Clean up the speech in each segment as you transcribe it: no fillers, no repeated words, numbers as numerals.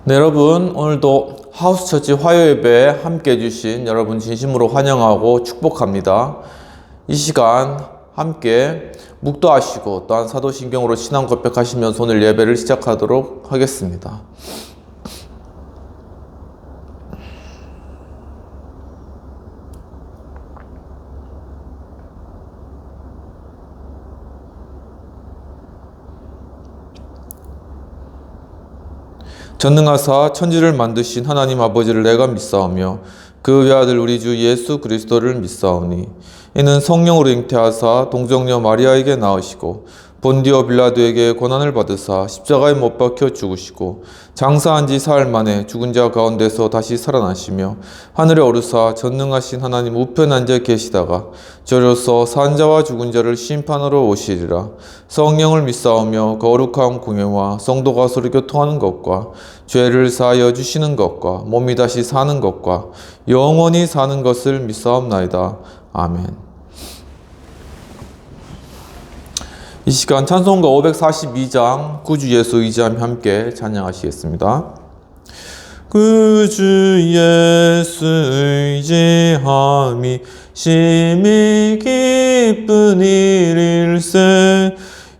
네, 여러분, 오늘도 하우스처치 화요예배에 함께 해주신 여러분 진심으로 환영하고 축복합니다. 이 시간 함께 묵도하시고 또한 사도신경으로 신앙 고백하시면서 오늘 예배를 시작하도록 하겠습니다. 전능하사 천지를 만드신 하나님 아버지를 내가 믿사오며 그 외아들 우리 주 예수 그리스도를 믿사오니 이는 성령으로 잉태하사 동정녀 마리아에게 낳으시고 본디오 빌라도에게 고난을 받으사 십자가에 못 박혀 죽으시고 장사한 지 사흘 만에 죽은 자 가운데서 다시 살아나시며 하늘에 오르사 전능하신 하나님 우편 앉아 계시다가 저로서 산 자와 죽은 자를 심판하러 오시리라. 성령을 믿사오며 거룩한 공예와 성도가 서로 교통하는 것과 죄를 사하여 주시는 것과 몸이 다시 사는 것과 영원히 사는 것을 믿사옵나이다. 아멘. 이 시간 찬송가 542장 구주 예수 의지하며 함께 찬양하시겠습니다. 구주 예수 의지함이 심히 기쁜 일일세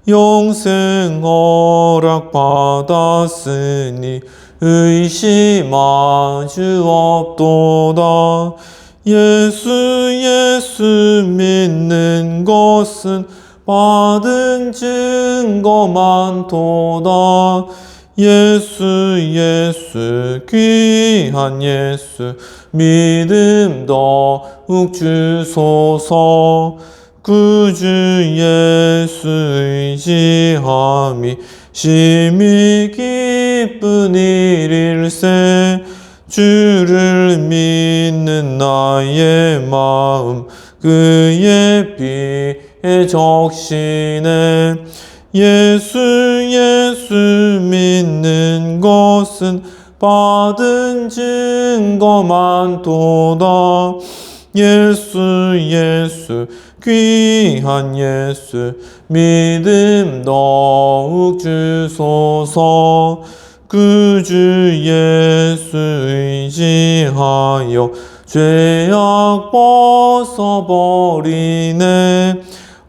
영생 허락 받았으니 의심하주 없도다. 예수 믿는 것은 받은 증거 많도다. 예수 귀한 예수 믿음 더욱 주소서. 구주 예수 의지함이 심히 기쁜 일일세 주를 믿는 나의 마음 그의 피에 적시네. 예수 믿는 것은 받은 증거 많도다. 예수 귀한 예수 믿음 더욱 주소서. 구주 예수 의지하여 죄악 벗어버리네.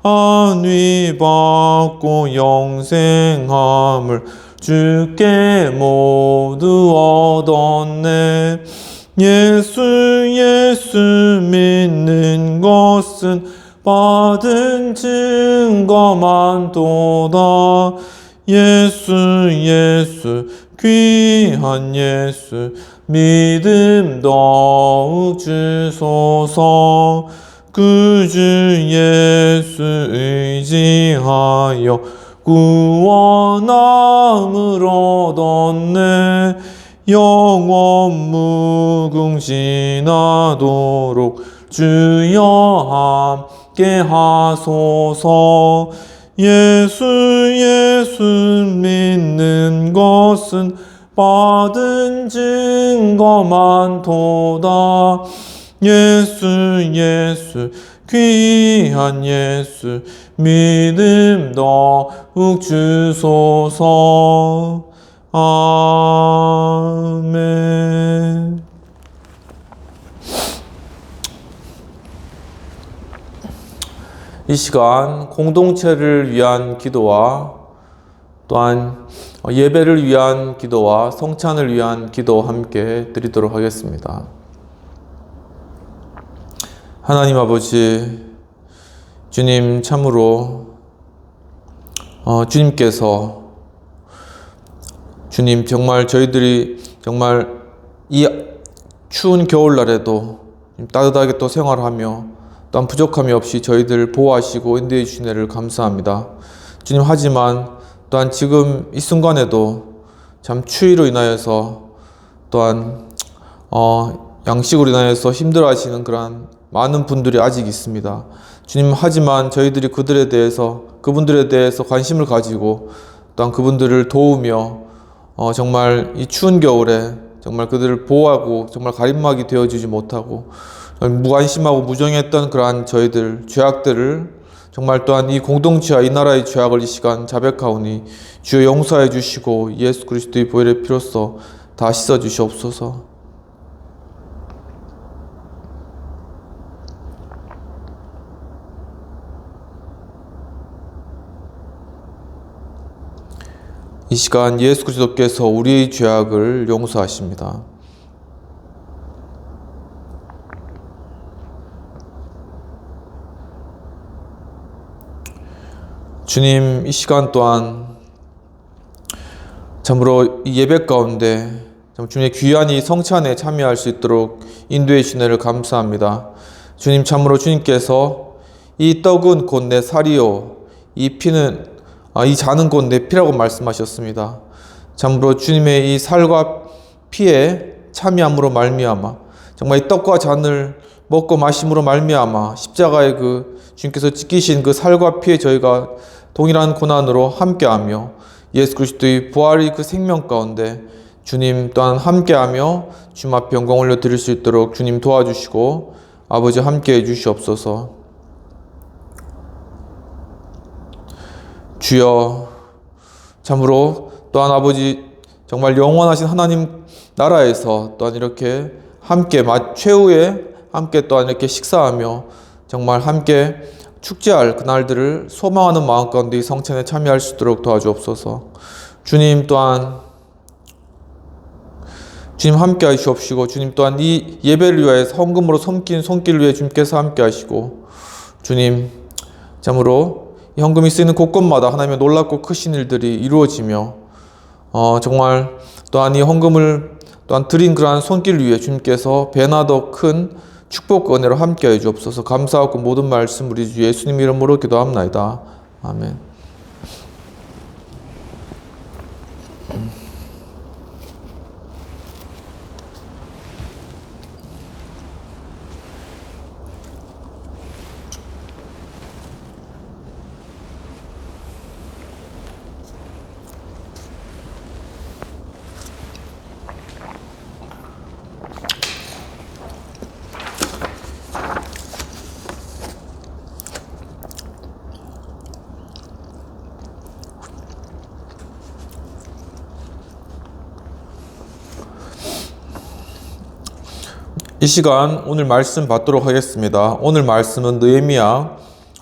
안위 받고 영생함을 주께 모두 얻었네. 예수 믿는 것은 받은 증거 많도다. 예수 귀한 예수 믿음 더욱 주소서. 구주 예수 의지하여 구원함을 얻었네. 영원 무궁신하도록 주여 함께 하소서. 예수 믿는 것은 받은 증거 많도다. 예수 귀한 예수 믿음 더욱 주소서. 아멘. 이 시간 공동체를 위한 기도와 또한 예배를 위한 기도와 성찬을 위한 기도 함께 드리도록 하겠습니다. 하나님 아버지, 주님 참으로 주님 정말 저희들이 정말 이 추운 겨울날에도 따뜻하게 또 생활하며 또한 부족함이 없이 저희들 보호하시고 인도해 주신 애를 감사합니다. 주님, 하지만 또한 지금 이 순간에도 참 추위로 인하여서 또한 양식으로 인하여서 힘들어하시는 그러한 많은 분들이 아직 있습니다. 주님, 하지만 저희들이 그분들에 대해서 관심을 가지고 또한 그분들을 도우며 정말 이 추운 겨울에 정말 그들을 보호하고 정말 가림막이 되어주지 못하고 무관심하고 무정했던 그러한 저희들 죄악들을 정말 또한 이 공동체와 이 나라의 죄악을 이 시간 자백하오니 주여 용서해 주시고 예수 그리스도의 보혈의 피로써 다 씻어 주시옵소서. 이 시간 예수 그리스도께서 우리의 죄악을 용서하십니다. 주님, 이 시간 또한 참으로 이 예배 가운데 주님의 귀한 이 성찬에 참여할 수 있도록 인도해 주신 은혜를 감사합니다. 주님, 참으로 주님께서 이 떡은 곧 내 살이요 이 피는 이 잔은 곧 내 피라고 말씀하셨습니다. 참으로 주님의 이 살과 피에 참여함으로 말미암아 정말 이 떡과 잔을 먹고 마심으로 말미암아 십자가의 그 주님께서 지키신 그 살과 피에 저희가 동일한 고난으로 함께하며 예수 그리스도의 부활의 그 생명 가운데 주님 또한 함께하며 주님 앞에 영광 올려드릴 수 있도록 주님 도와주시고 아버지 함께해 주시옵소서. 주여, 참으로 또한 아버지 정말 영원하신 하나님 나라에서 또한 이렇게 함께 최후에 함께 또한 이렇게 식사하며 정말 함께 축제할 그날들을 소망하는 마음 가운데 이 성찬에 참여할 수 있도록 도와주옵소서. 주님 또한 주님 함께 하시옵시고 주님 또한 이 예배를 위하여서 헌금으로 섬긴 손길 위에 주님께서 함께 하시고 주님 참으로 이 헌금이 쓰이는 곳곳마다 하나님의 놀랍고 크신 일들이 이루어지며 정말 또한 이 헌금을 또한 드린 그러한 손길 위에 주님께서 배나 더 큰 축복 은혜로 함께하여 주옵소서. 감사하고 모든 말씀 우리 주 예수님 이름으로 기도합나이다. 아멘. 이 시간 오늘 말씀 받도록 하겠습니다. 오늘 말씀은 느헤미야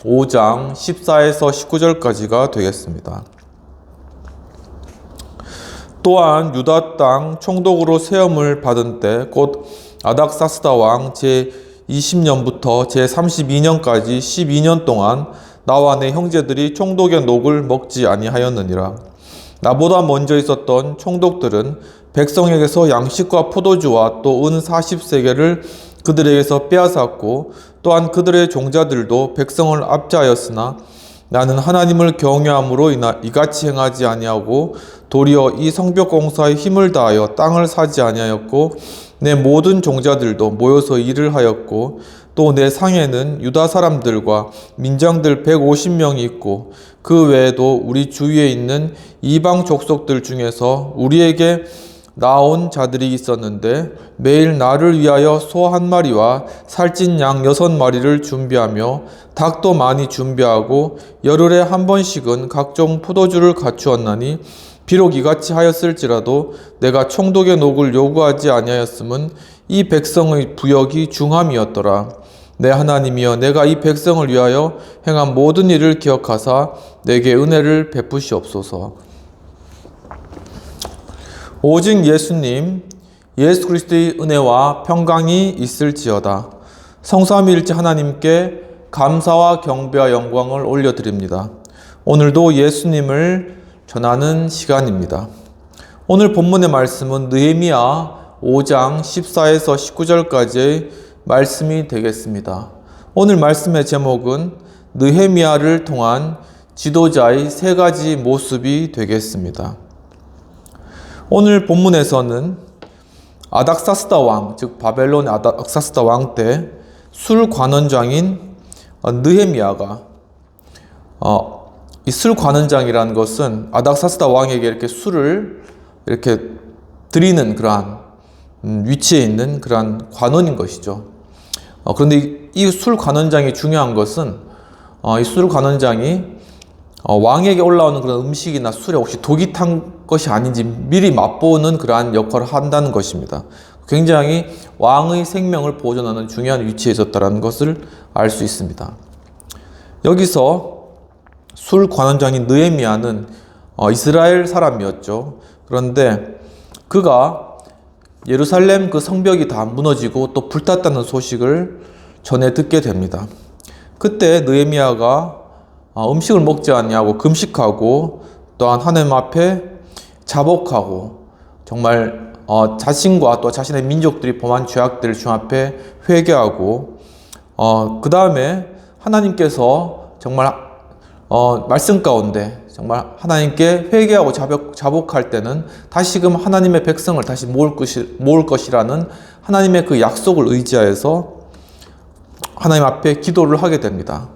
5장 14에서 19절까지가 되겠습니다. 또한 유다 땅 총독으로 세움을 받은 때 곧 아닥사스다 왕 제20년부터 제32년까지 12년 동안 나와 내 형제들이 총독의 녹을 먹지 아니하였느니라. 나보다 먼저 있었던 총독들은 백성에게서 양식과 포도주와 또 은 40세겔을 그들에게서 빼앗았고 또한 그들의 종자들도 백성을 압제하였으나 나는 하나님을 경외함으로 이같이 행하지 아니하고 도리어 이 성벽 공사에 힘을 다하여 땅을 사지 아니하였고 내 모든 종자들도 모여서 일을 하였고 또 내 상에는 유다 사람들과 민장들 150명이 있고 그 외에도 우리 주위에 있는 이방 족속들 중에서 우리에게 나온 자들이 있었는데 매일 나를 위하여 소 1마리와 살찐 양 6마리를 준비하며 닭도 많이 준비하고 열흘에 한 번씩은 각종 포도주를 갖추었나니 비록 이같이 하였을지라도 내가 총독의 녹을 요구하지 아니하였음은 이 백성의 부역이 중함이었더라. 내 하나님이여, 내가 이 백성을 위하여 행한 모든 일을 기억하사 내게 은혜를 베푸시옵소서. 오직 예수님, 예수 그리스도의 은혜와 평강이 있을지어다. 성삼위일체 하나님께 감사와 경배와 영광을 올려드립니다. 오늘도 예수님을 전하는 시간입니다. 오늘 본문의 말씀은 느헤미야 5장 14에서 19절까지의 말씀이 되겠습니다. 오늘 말씀의 제목은 느헤미야를 통한 지도자의 3가지 모습이 되겠습니다. 오늘 본문에서는 아닥사스다 왕, 즉 바벨론의 아닥사스다 왕 때 술관원장인 느헤미야가 이 술관원장이라는 것은 아닥사스다 왕에게 이렇게 술을 이렇게 드리는 그러한 위치에 있는 그러한 관원인 것이죠. 그런데 이 술관원장이 중요한 것은 이 술관원장이 왕에게 올라오는 그런 음식이나 술에 혹시 독이 탄 것이 아닌지 미리 맛보는 그러한 역할을 한다는 것입니다. 굉장히 왕의 생명을 보존하는 중요한 위치에 있었다는 것을 알 수 있습니다. 여기서 술 관원장인 느헤미야는 이스라엘 사람이었죠. 그런데 그가 예루살렘 그 성벽이 다 무너지고 또 불탔다는 소식을 전해 듣게 됩니다. 그때 느헤미야가 음식을 먹지 않냐고 금식하고 또한 하나님 앞에 자복하고 정말 자신과 또 자신의 민족들이 범한 죄악들을 주 앞에 회개하고 그 다음에 하나님께서 정말 말씀 가운데 정말 하나님께 회개하고 자복할 때는 다시금 하나님의 백성을 다시 모을 것이라는 하나님의 그 약속을 의지하여서 하나님 앞에 기도를 하게 됩니다.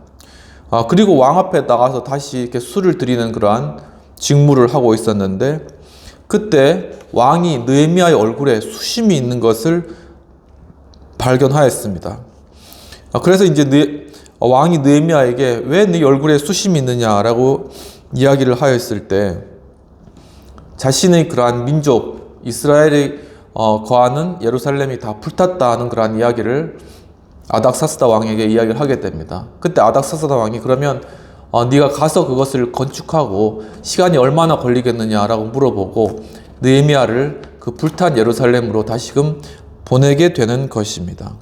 그리고 왕 앞에 나가서 다시 이렇게 술을 드리는 그러한 직무를 하고 있었는데 그때 왕이 느헤미야의 얼굴에 수심이 있는 것을 발견하였습니다. 그래서 이제 왕이 느헤미야에게 왜 네 얼굴에 수심이 있느냐라고 이야기를 하였을 때 자신의 그러한 민족 이스라엘이 거하는 예루살렘이 다 불탔다 하는 그러한 이야기를 아닥사스다 왕에게 이야기를 하게 됩니다. 그때 아닥사스다 왕이 그러면 네가 가서 그것을 건축하고 시간이 얼마나 걸리겠느냐라고 물어보고 느헤미야를 그 불탄 예루살렘으로 다시금 보내게 되는 것입니다.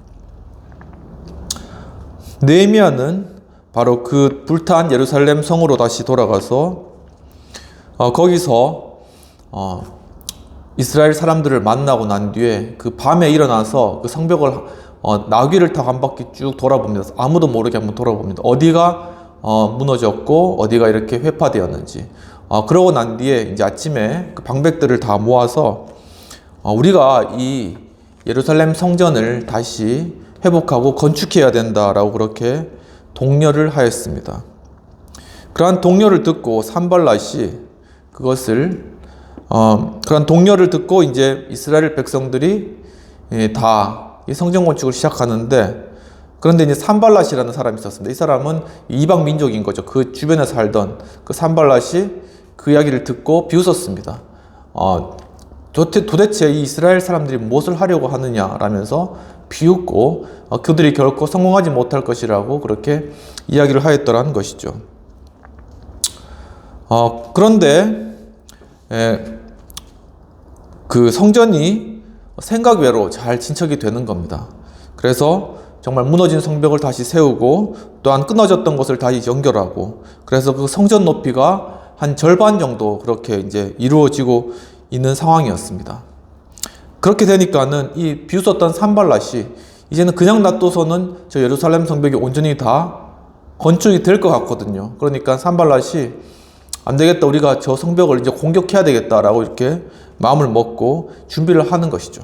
느헤미야는 바로 그 불탄 예루살렘 성으로 다시 돌아가서 거기서 이스라엘 사람들을 만나고 난 뒤에 그 밤에 일어나서 그 성벽을 나귀를 타고 한 바퀴 쭉 돌아봅니다. 아무도 모르게 한번 돌아봅니다. 어디가 무너졌고 어디가 이렇게 회파되었는지. 그러고 난 뒤에 이제 아침에 그 방백들을 다 모아서 우리가 이 예루살렘 성전을 다시 회복하고 건축해야 된다라고 그렇게 독려를 하였습니다. 그러한 독려를 듣고 산발랏이 그것을 그런 독려를 듣고 이제 이스라엘 백성들이 다 이 성전 건축을 시작하는데 그런데 이제 산발랏이라는 사람이 있었습니다. 이 사람은 이방 민족인 거죠. 그 주변에 살던 그 산발랏이 그 이야기를 듣고 비웃었습니다. 도대체 이 이스라엘 사람들이 무엇을 하려고 하느냐라면서 비웃고 그들이 결코 성공하지 못할 것이라고 그렇게 이야기를 하였더라는 것이죠. 그런데 그 성전이 생각 외로 잘 진척이 되는 겁니다. 그래서 정말 무너진 성벽을 다시 세우고 또한 끊어졌던 것을 다시 연결하고 그래서 그 성전 높이가 한 절반 정도 그렇게 이제 이루어지고 있는 상황이었습니다. 그렇게 되니까는 이 비웃었던 산발랏이 이제는 그냥 놔둬서는 저 예루살렘 성벽이 온전히 다 건축이 될 것 같거든요. 그러니까 산발랏이 안 되겠다, 우리가 저 성벽을 이제 공격해야 되겠다라고 이렇게 마음을 먹고 준비를 하는 것이죠.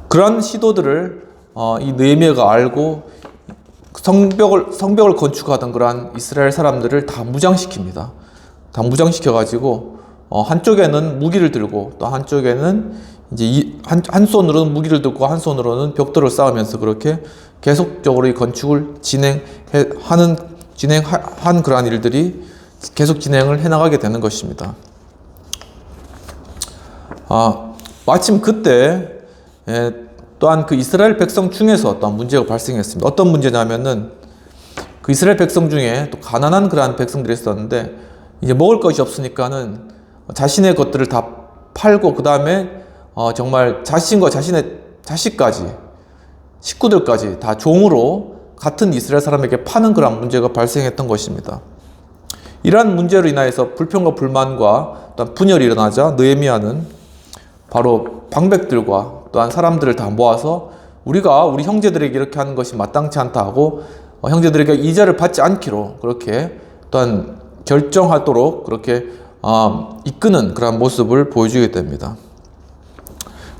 그런 시도들을 이 느헤미야가 알고 성벽을 건축하던 그러한 이스라엘 사람들을 다 무장시킵니다. 다 무장시켜가지고 한쪽에는 무기를 들고 또 한쪽에는 이제 한 손으로는 무기를 들고 한 손으로는 벽돌을 쌓으면서 그렇게 계속적으로 이 건축을 진행한 그러한 일들이 계속 진행을 해나가게 되는 것입니다. 마침 그때 또한 그 이스라엘 백성 중에서 또한 문제가 발생했습니다. 어떤 문제냐면은 그 이스라엘 백성 중에 또 가난한 그러한 백성들이 있었는데 이제 먹을 것이 없으니까는 자신의 것들을 다 팔고 그 다음에 정말 자신과 자신의 자식까지 식구들까지 다 종으로 같은 이스라엘 사람에게 파는 그런 문제가 발생했던 것입니다. 이러한 문제로 인하여서 불평과 불만과 또한 분열이 일어나자 느헤미야는 바로 방백들과 또한 사람들을 다 모아서 우리가 우리 형제들에게 이렇게 하는 것이 마땅치 않다 하고 형제들에게 이자를 받지 않기로 그렇게 또한 결정하도록 그렇게 이끄는 그런 모습을 보여주게 됩니다.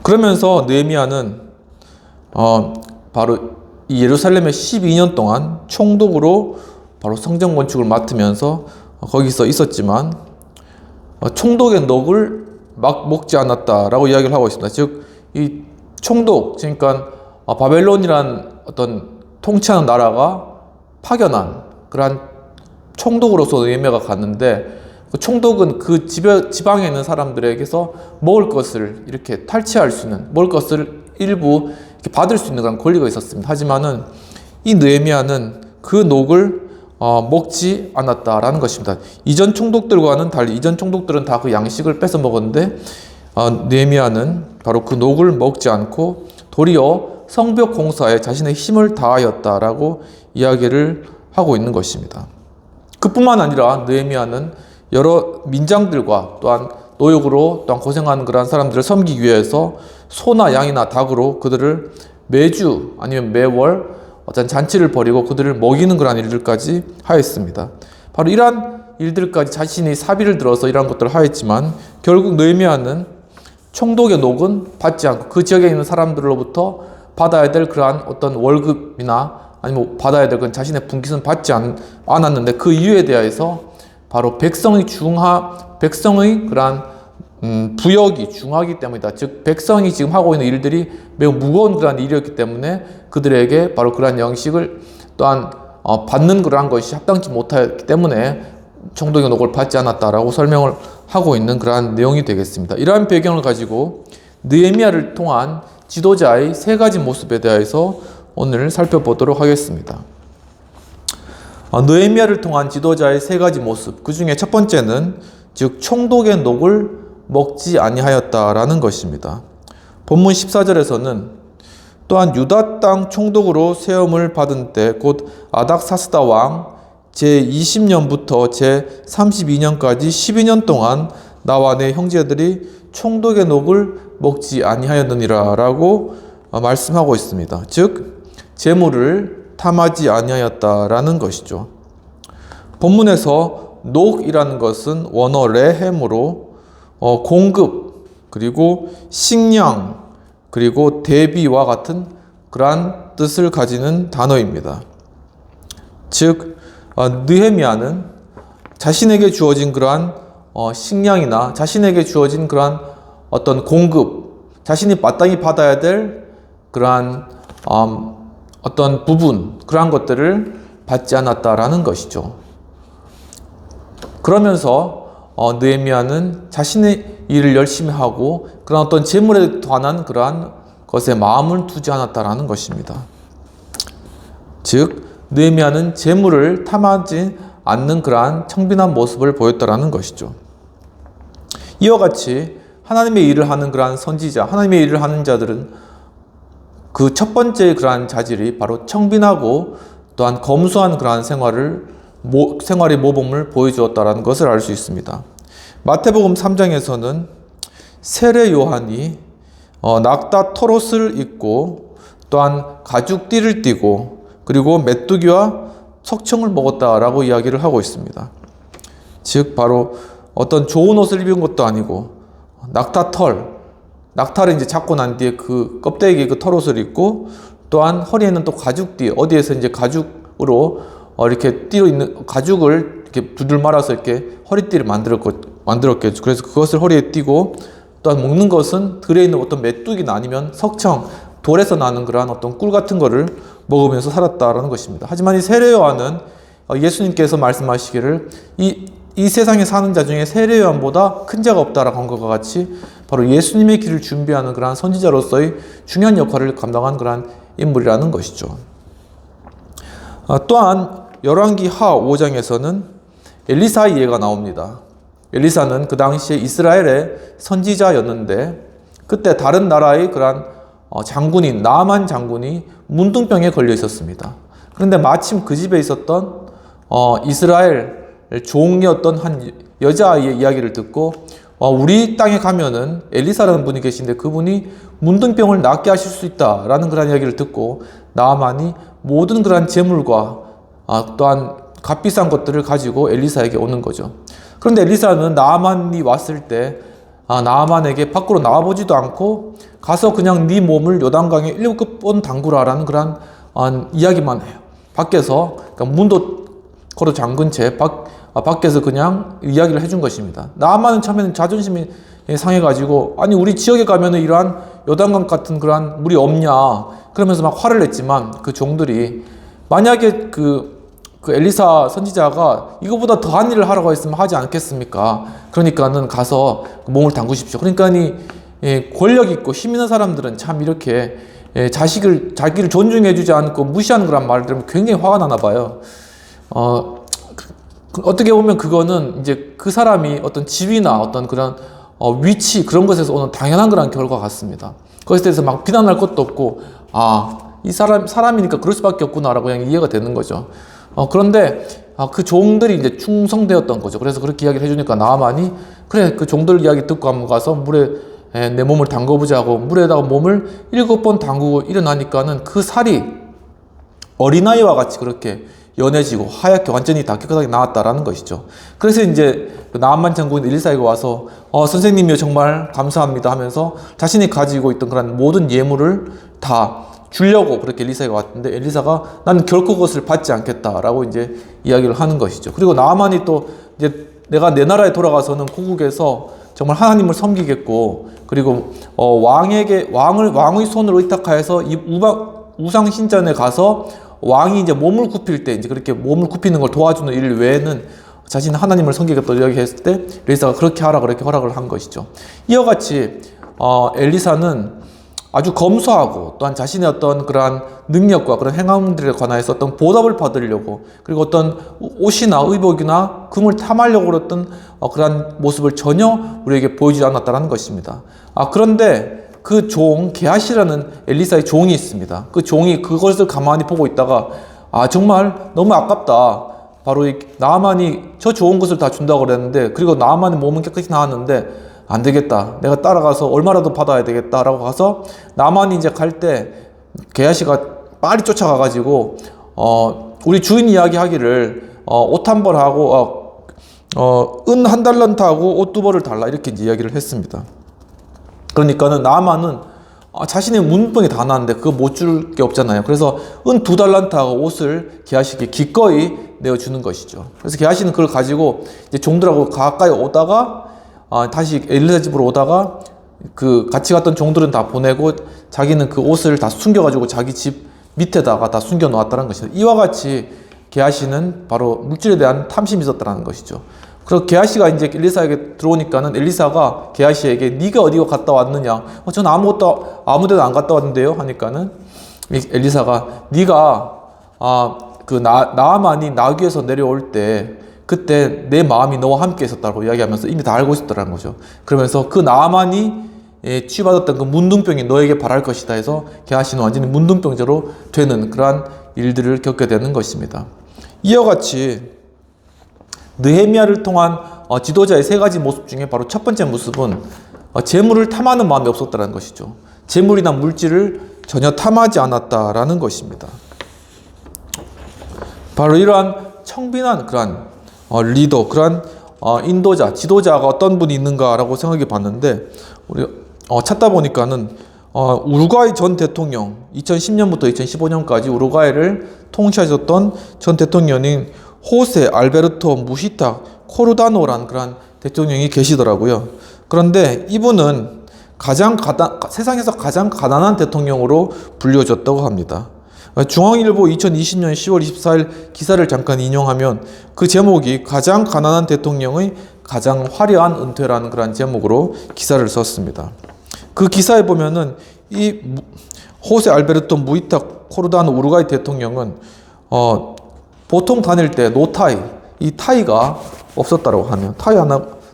그러면서 느헤미야는 바로 이 예루살렘에 12년 동안 총독으로 바로 성전 건축을 맡으면서 거기서 있었지만 총독의 넋을 막 먹지 않았다라고 이야기를 하고 있습니다. 즉 이 총독, 그러니까 바벨론이란 어떤 통치하는 나라가 파견한 그러한 총독으로서 느헤미야가 갔는데 그 총독은 그 지방에 있는 사람들에게서 먹을 것을 이렇게 탈취할 수 있는, 먹을 것을 일부 이렇게 받을 수 있는 그런 권리가 있었습니다. 하지만은 이 느헤미야는 그 녹을 먹지 않았다라는 것입니다. 이전 총독들과는 달리 이전 총독들은 다 그 양식을 뺏어 먹었는데 느헤미야는 바로 그 녹을 먹지 않고 도리어 성벽 공사에 자신의 힘을 다하였다라고 이야기를 하고 있는 것입니다. 그뿐만 아니라 느헤미야는 여러 민장들과 또한 노역으로 또한 고생하는 그런 사람들을 섬기기 위해서 소나 양이나 닭으로 그들을 매주 아니면 매월 어떤 잔치를 벌이고 그들을 먹이는 그런 일들까지 하였습니다. 바로 이러한 일들까지 자신이 사비를 들어서 이러한 것들을 하였지만 결국 느헤미야는 총독의 녹은 받지 않고 그 지역에 있는 사람들로부터 받아야 될 그러한 어떤 월급이나 아니면 받아야 될 건 자신의 분깃은 받지 않았는데 그 이유에 대해서 바로 백성의 그러한 부역이 중하기 때문이다. 즉 백성이 지금 하고 있는 일들이 매우 무거운 그러한 일이었기 때문에 그들에게 바로 그러한 양식을 또한 받는 그러한 것이 합당치 못하기 때문에 총독의 녹을 받지 않았다라고 설명을 하고 있는 그러한 내용이 되겠습니다. 이러한 배경을 가지고 느헤미야를 통한 지도자의 세 가지 모습에 대해서 오늘 살펴보도록 하겠습니다. 느헤미야를 통한 지도자의 세 가지 모습, 그 중에 첫 번째는 즉 총독의 녹을 먹지 아니하였다라는 것입니다. 본문 14절에서는 또한 유다 땅 총독으로 세움을 받은 때 곧 아닥사스다 왕 제20년부터 제32년까지 12년 동안 나와 내 형제들이 총독의 녹을 먹지 아니하였느니라 라고 말씀하고 있습니다. 즉 재물을 탐하지 아니하였다라는 것이죠. 본문에서 녹이라는 것은 원어 레헴으로 공급, 그리고 식량, 그리고 대비와 같은 그러한 뜻을 가지는 단어입니다. 즉 느헤미야는 자신에게 주어진 그러한 식량이나 자신에게 주어진 그러한 어떤 공급, 자신이 마땅히 받아야 될 그러한 어떤 부분, 그러한 것들을 받지 않았다라는 것이죠. 그러면서 느헤미야는 자신의 일을 열심히 하고 그런 어떤 재물에 관한 그러한 것에 마음을 두지 않았다라는 것입니다. 즉 느헤미야는 재물을 탐하지 않는 그러한 청빈한 모습을 보였다라는 것이죠. 이와 같이 하나님의 일을 하는 그러한 선지자, 하나님의 일을 하는 자들은 그 첫 번째 그러한 자질이 바로 청빈하고 또한 검소한 그러한 생활의 모범을 보여주었다라는 것을 알 수 있습니다. 마태복음 3장에서는 세례 요한이 낙타 털옷을 입고 또한 가죽띠를 띠고 그리고 메뚜기와 석청을 먹었다라고 이야기를 하고 있습니다. 즉 바로 어떤 좋은 옷을 입은 것도 아니고 낙타를 이제 잡고 난 뒤에 그 껍데기 그 털옷을 입고 또한 허리에는 또 가죽띠, 어디에서 이제 가죽으로 이렇게 띠로 있는 가죽을 이렇게 두들 말아서 이렇게 허리띠를 만들었겠죠. 그래서 그것을 허리에 띠고 또한 먹는 것은 들에 있는 어떤 메뚜기나 아니면 석청, 돌에서 나는 그러한 어떤 꿀 같은 거를 먹으면서 살았다라는 것입니다. 하지만 이 세례 요한은 예수님께서 말씀하시기를 이 세상에 사는 자 중에 세례 요한보다 큰 자가 없다라고 한 것과 같이 바로 예수님의 길을 준비하는 그러한 선지자로서의 중요한 역할을 감당한 그러한 인물이라는 것이죠. 또한 열왕기 하 5장에서는 엘리사의 예가 나옵니다. 엘리사는 그 당시에 이스라엘의 선지자였는데 그때 다른 나라의 그러한 장군인 나아만 장군이 문둥병에 걸려 있었습니다. 그런데 마침 그 집에 있었던 이스라엘 종이었던 한 여자아이의 이야기를 듣고 우리 땅에 가면은 엘리사라는 분이 계신데 그분이 문둥병을 낫게 하실 수 있다라는 그런 이야기를 듣고 나아만이 모든 그러한 재물과 또한 값비싼 것들을 가지고 엘리사에게 오는 거죠. 그런데 엘리사는 나아만이 왔을 때 나아만에게 밖으로 나와보지도 않고 가서 그냥 네 몸을 요단강에 7번 담그라라는 그런 이야기만 해요. 밖에서 그러니까 문도 걸어 잠근 채 밖에서 그냥 이야기를 해준 것입니다. 나아만은 처음에는 자존심이 상해가지고 아니 우리 지역에 가면은 이러한 요단강 같은 그러한 물이 없냐 그러면서 막 화를 냈지만 그 종들이 만약에 그 그 엘리사 선지자가 이거보다 더한 일을 하라고 했으면 하지 않겠습니까? 그러니까는 가서 몸을 담그십시오. 그러니까 권력 있고 힘 있는 사람들은 참 이렇게 자기를 존중해주지 않고 무시하는 거란 말을 들으면 굉장히 화가 나나 봐요. 어떻게 보면 그거는 이제 그 사람이 어떤 지위나 어떤 그런 위치 그런 것에서 오는 당연한 그런 결과 같습니다. 그것에 대해서 막 비난할 것도 없고 이 사람이니까 그럴 수밖에 없구나라고 그냥 이해가 되는 거죠. 그런데 그 종들이 이제 충성되었던 거죠. 그래서 그렇게 이야기를 해주니까 나아만이 그래 그 종들 이야기 듣고 한번 가서 물에 내 몸을 담궈보자 하고 물에다가 몸을 7번 담그고 일어나니까는 그 살이 어린아이와 같이 그렇게 연해지고 하얗게 완전히 다 깨끗하게 나왔다라는 것이죠. 그래서 이제 나암만 장군이 엘리사에게 와서 선생님이요 정말 감사합니다 하면서 자신이 가지고 있던 그런 모든 예물을 다 주려고 그렇게 엘리사에게 왔는데 엘리사가 나는 결코 그것을 받지 않겠다라고 이제 이야기를 하는 것이죠. 그리고 나아만이 또 이제 내가 내 나라에 돌아가서는 고국에서 정말 하나님을 섬기겠고 그리고 왕의 손을 의탁하여서 이 우상 신전에 가서 왕이 이제 몸을 굽힐 때 이제 그렇게 몸을 굽히는 걸 도와주는 일 외에는 자신은 하나님을 섬기겠다고 이야기했을 때 엘리사가 그렇게 하라 그렇게 허락을 한 것이죠. 이와 같이 엘리사는 아주 검소하고 또한 자신의 어떤 그러한 능력과 그런 행함들에 관하여서 어떤 보답을 받으려고 그리고 어떤 옷이나 의복이나 금을 탐하려고 그랬던 그러한 모습을 전혀 우리에게 보여주지 않았다는 것입니다. 그런데 그 종 게하시라는 엘리사의 종이 있습니다. 그 종이 그것을 가만히 보고 있다가 정말 너무 아깝다. 바로 나아만이 저 좋은 것을 다 준다고 그랬는데 그리고 나아만의 몸은 깨끗이 나왔는데 안 되겠다. 내가 따라가서 얼마라도 받아야 되겠다라고 가서 나만이 이제 갈 때 게하시가 빨리 쫓아가가지고 우리 주인 이야기하기를 옷 한 벌 하고 은 한 달란트 하고 옷 2벌을 달라 이렇게 이제 이야기를 했습니다. 그러니까는 나만은 자신의 문병이 다 나왔는데 그거 못 줄 게 없잖아요. 그래서 은 2달란트 하고 옷을 게하시에게 기꺼이 내어주는 것이죠. 그래서 게하시는 그걸 가지고 이제 종들하고 가까이 오다가 다시 엘리사 집으로 오다가 그 같이 갔던 종들은 다 보내고 자기는 그 옷을 다 숨겨가지고 자기 집 밑에다가 다 숨겨 놓았다는 것입니다. 이와 같이 게하시는 바로 물질에 대한 탐심이 있었다는 것이죠. 그리고 게하시가 이제 엘리사에게 들어오니까는 엘리사가 게하시에게 네가 어디 갔다 왔느냐? 저는 아무데도 안 갔다 왔는데요. 하니까는 엘리사가 네가 나아만이 나귀에서 내려올 때 그때 내 마음이 너와 함께 있었다고 이야기하면서 이미 다 알고 있었다는 거죠. 그러면서 그 나아만이 치유받았던 그 문둥병이 너에게 바랄 것이다 해서 게하시는 완전히 문둥병자로 되는 그러한 일들을 겪게 되는 것입니다. 이와 같이 느헤미야를 통한 지도자의 3가지 모습 중에 바로 첫 번째 모습은 재물을 탐하는 마음이 없었다는 것이죠. 재물이나 물질을 전혀 탐하지 않았다라는 것입니다. 바로 이러한 청빈한 그러한 리더, 그러한 인도자, 지도자가 어떤 분이 있는가라고 생각해 봤는데 우리 찾다 보니까는 우루과이 전 대통령 2010년부터 2015년까지 우루과이를 통치하셨던 전 대통령인 호세 알베르토 무시타 코르다노라는 그런 대통령이 계시더라고요. 그런데 이분은 세상에서 가장 가난한 대통령으로 불려졌다고 합니다. 중앙일보 2020년 10월 24일 기사를 잠깐 인용하면 그 제목이 가장 가난한 대통령의 가장 화려한 은퇴라는 그런 제목으로 기사를 썼습니다. 그 기사에 보면은 이 호세 알베르토 무이타 코르다노 우루과이 대통령은 보통 다닐 때 노타이, 이 타이가 없었다고 하면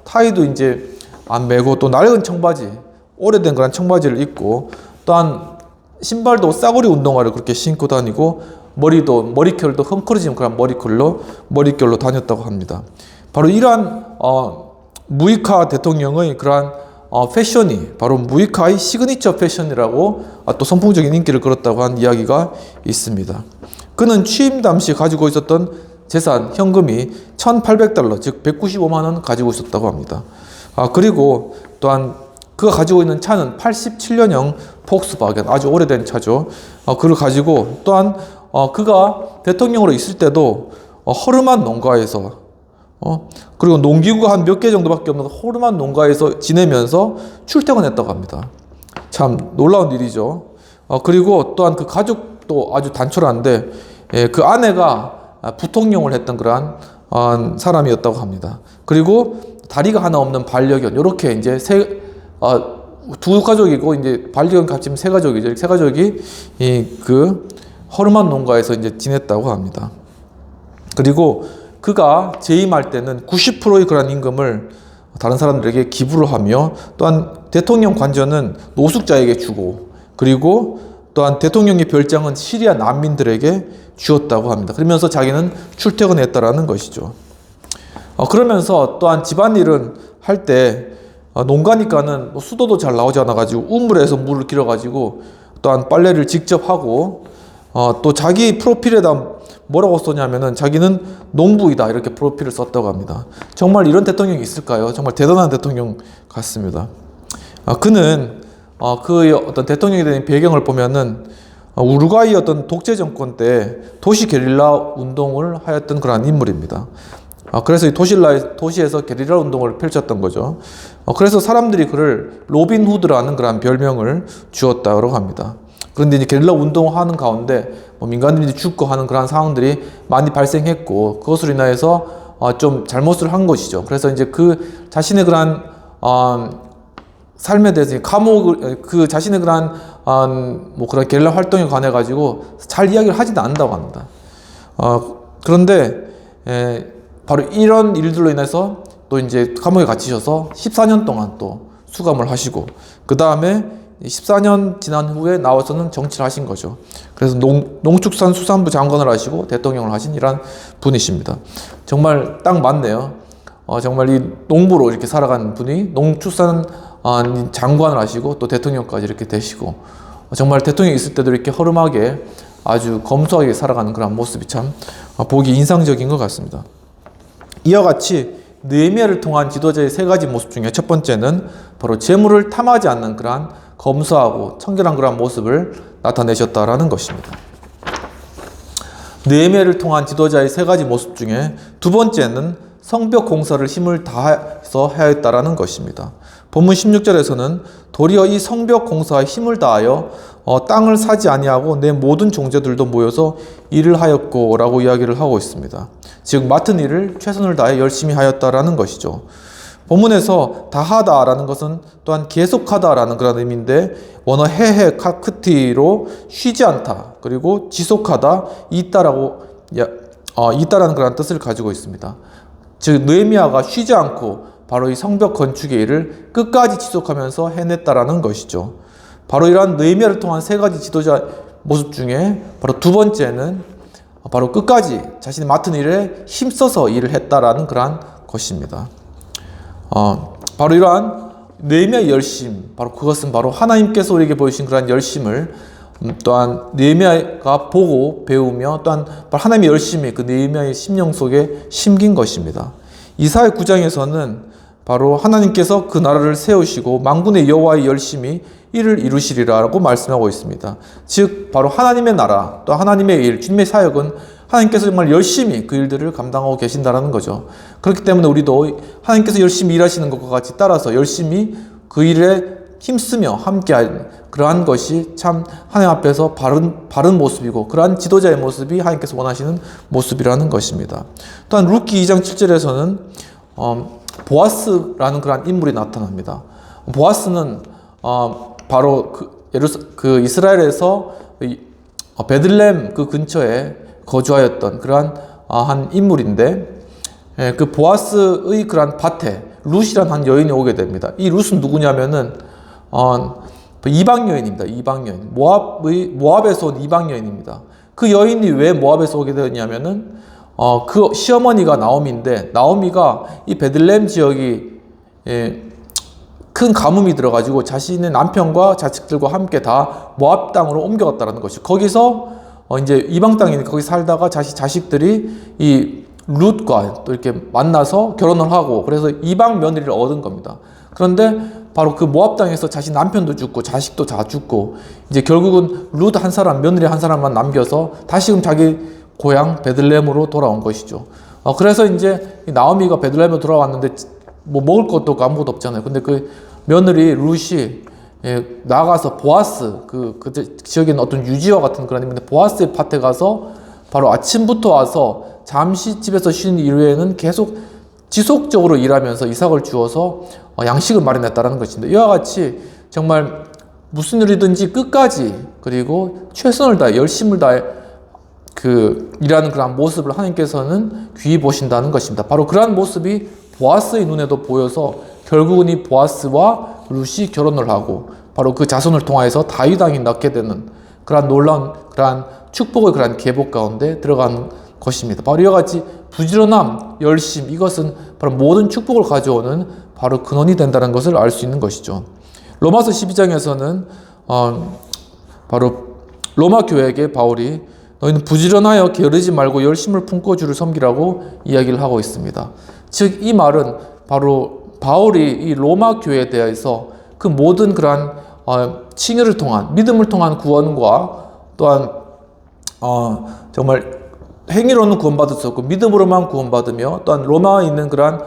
타이도 이제 안 매고 또 낡은 청바지, 오래된 그런 청바지를 입고 또한 신발도 싸구려 운동화를 그렇게 신고 다니고 머리결도 헝클어진 그런 머리결로 다녔다고 합니다. 바로 이러한 무이카 대통령의 그러한 패션이 바로 무이카의 시그니처 패션이라고 또 선풍적인 인기를 끌었다고 한 이야기가 있습니다. 그는 취임 당시 가지고 있었던 재산, 현금이 1,800달러, 즉 195만 원 가지고 있었다고 합니다. 그리고 또한 그가 가지고 있는 차는 87년형 폭스바겐, 아주 오래된 차죠. 그걸 가지고 또한 그가 대통령으로 있을 때도 허름한 농가에서 그리고 농기구가 한 몇 개 정도밖에 없는 허름한 농가에서 지내면서 출퇴근했다고 합니다. 참 놀라운 일이죠. 그리고 또한 그 가족도 아주 단촐한데 그 아내가 부통령을 했던 그러한 사람이었다고 합니다. 그리고 다리가 하나 없는 반려견, 이렇게 이제 두 가족이고 이제 반려견 합치면 세 가족이죠. 세 가족이 그 허름한 농가에서 이제 지냈다고 합니다. 그리고 그가 재임할 때는 90%의 그런 임금을 다른 사람들에게 기부를 하며, 또한 대통령 관저는 노숙자에게 주고, 그리고 또한 대통령의 별장은 시리아 난민들에게 주었다고 합니다. 그러면서 자기는 출퇴근했다라는 것이죠. 그러면서 또한 집안일은 할 때 농가니까는 수도도 잘 나오지 않아가지고 우물에서 물을 길어가지고 또한 빨래를 직접 하고, 또 자기 프로필에다 뭐라고 썼냐면은 자기는 농부이다 이렇게 프로필을 썼다고 합니다. 정말 이런 대통령이 있을까요? 정말 대단한 대통령 같습니다. 그는 그 어떤 대통령에 대한 배경을 보면은 우루과이 어떤 독재 정권 때 도시 게릴라 운동을 하였던 그런 인물입니다. 그래서 이 도시에서 게릴라 운동을 펼쳤던 거죠. 그래서 사람들이 그를 로빈 후드라는 그런 별명을 주었다고 합니다. 그런데 이제 게릴라 운동하는 가운데 민간인들이 죽고 하는 그런 상황들이 많이 발생했고, 그것으로 인하여서 좀 잘못을 한 것이죠. 그래서 이제 그 자신의 그런 삶에 대해서 그 자신의 그런 그런 게릴라 활동에 관해 가지고 잘 이야기를 하지도 않는다고 합니다. 그런데 바로 이런 일들로 인해서 또 이제 감옥에 갇히셔서 14년 동안 또 수감을 하시고, 그 다음에 14년 지난 후에 나와서는 정치를 하신 거죠. 그래서 농축산수산부 장관을 하시고 대통령을 하신 이런 분이십니다. 정말 딱 맞네요. 정말 이 농부로 이렇게 살아간 분이 농축산 장관을 하시고 또 대통령까지 이렇게 되시고, 정말 대통령이 있을 때도 이렇게 허름하게 아주 검소하게 살아가는 그런 모습이 참 보기 인상적인 것 같습니다. 이와 같이 느헤미야를 통한 지도자의 세 가지 모습 중에 첫 번째는 바로 재물을 탐하지 않는 그러한 검소하고 청결한 그러한 모습을 나타내셨다라는 것입니다. 느헤미야를 통한 지도자의 세 가지 모습 중에 두 번째는 성벽 공사를 힘을 다해서 하였다라는 것입니다. 본문 16절에서는 도리어 이 성벽 공사에 힘을 다하여 땅을 사지 아니하고 내 모든 종제들도 모여서 일을 하였고 라고 이야기를 하고 있습니다. 즉 맡은 일을 최선을 다해 열심히 하였다라는 것이죠. 본문에서 다하다라는 것은 또한 계속하다라는 그런 의미인데, 원어 헤헤 카크티로 쉬지 않다, 그리고 지속하다, 있다라는 그런 뜻을 가지고 있습니다. 즉 느헤미야가 쉬지 않고 바로 이 성벽 건축의 일을 끝까지 지속하면서 해냈다라는 것이죠. 바로 이러한 느헤미야를 통한 세 가지 지도자 모습 중에 바로 두 번째는 바로 끝까지 자신이 맡은 일에 힘써서 일을 했다라는 그러한 것입니다. 바로 이러한 느헤미야의 열심, 바로 그것은 바로 하나님께서 우리에게 보이신 그러한 열심을 또한 느헤미야가 보고 배우며, 또한 하나님의 열심이 그 느헤미야의 심령 속에 심긴 것입니다. 이사야 9장에서는 바로 하나님께서 그 나라를 세우시고 만군의 여호와의 열심이 이를 이루시리라고 말씀하고 있습니다. 즉 바로 하나님의 나라, 또 하나님의 일, 주님의 사역은 하나님께서 정말 열심히 그 일들을 감당하고 계신다는 거죠. 그렇기 때문에 우리도 하나님께서 열심히 일하시는 것과 같이 따라서 열심히 그 일에 힘쓰며 함께하는 그러한 것이 참 하나님 앞에서 바른 모습이고, 그러한 지도자의 모습이 하나님께서 원하시는 모습이라는 것입니다. 또한 룻기 2장 7절에서는 보아스라는 그러한 인물이 나타납니다. 보아스는 바로 그 이스라엘에서 베들레헴 그 근처에 거주하였던 그러한 한 인물인데, 그 보아스의 그러한 밭에 룻이라는 한 여인이 오게 됩니다. 이 룻은 누구냐면은 이방 여인입니다. 이방 여인, 모압에서 온 이방 여인입니다. 그 여인이 왜 모압에서 오게 되었냐면은 그 시어머니가 나오미인데, 나오미가 이 베들레헴 지역이 큰 가뭄이 들어가지고 자신의 남편과 자식들과 함께 다 모압 땅으로 옮겨갔다는 것이죠. 거기서 이제 이방 땅이니까 거기 살다가 자식들이 이 룻과 또 이렇게 만나서 결혼을 하고, 그래서 이방 며느리를 얻은 겁니다. 그런데 바로 그 모압 땅에서 자신 남편도 죽고 자식도 다 죽고, 이제 결국은 룻 한 사람, 며느리 한 사람만 남겨서 다시금 자기 고향 베들레헴으로 돌아온 것이죠. 그래서 이제 나오미가 베들레헴으로 돌아왔는데 뭐 먹을 것도 없고 아무것도 없잖아요. 근데 그 며느리 룻이 나가서 보아스, 그 지역에 있는 어떤 유지와 같은 그런 인물인데, 보아스의 밭에 가서 바로 아침부터 와서 잠시 집에서 쉬는 이후에는 계속 지속적으로 일하면서 이삭을 주어서 양식을 마련했다는 것입니다. 이와 같이 정말 무슨 일이든지 끝까지 그리고 최선을 다해 열심을 다해 일하는 그러한 모습을 하나님께서는 귀히 보신다는 것입니다. 바로 그러한 모습이 보아스의 눈에도 보여서 결국은 이 보아스와 룻이 결혼을 하고 바로 그 자손을 통하여서 다윗 왕이 낳게 되는 그러한 놀라운 그러한 축복의 그러한 계복 가운데 들어간 것입니다. 바로 이와 같이 부지런함, 열심, 이것은 바로 모든 축복을 가져오는 바로 근원이 된다는 것을 알 수 있는 것이죠. 로마서 12장에서는 바로 로마 교회에게 바울이 너희는 부지런하여 게으르지 말고 열심을 품고 주를 섬기라고 이야기를 하고 있습니다. 즉 이 말은 바로 바울이 이 로마 교회에 대해서 그 모든 그러한 칭의를 통한 믿음을 통한 구원과 또한 정말 행위로는 구원받을 수 없고 믿음으로만 구원받으며 또한 로마에 있는 그러한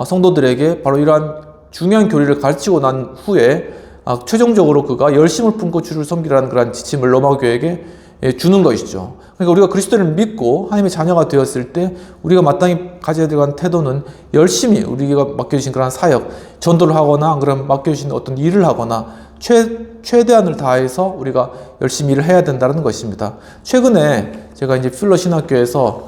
성도들에게 바로 이러한 중요한 교리를 가르치고 난 후에 최종적으로 그가 열심을 품고 주를 섬기라는 그러한 지침을 로마 교회에게 주는 것이죠. 그러니까 우리가 그리스도를 믿고 하나님의 자녀가 되었을 때 우리가 마땅히 가져야 될 태도는 열심히 우리가 맡겨주신 그런 사역, 전도를 하거나 안 그러면 맡겨주신 어떤 일을 하거나 최대한을 다해서 우리가 열심히 일을 해야 된다는 것입니다. 최근에 제가 이제 필러 신학교에서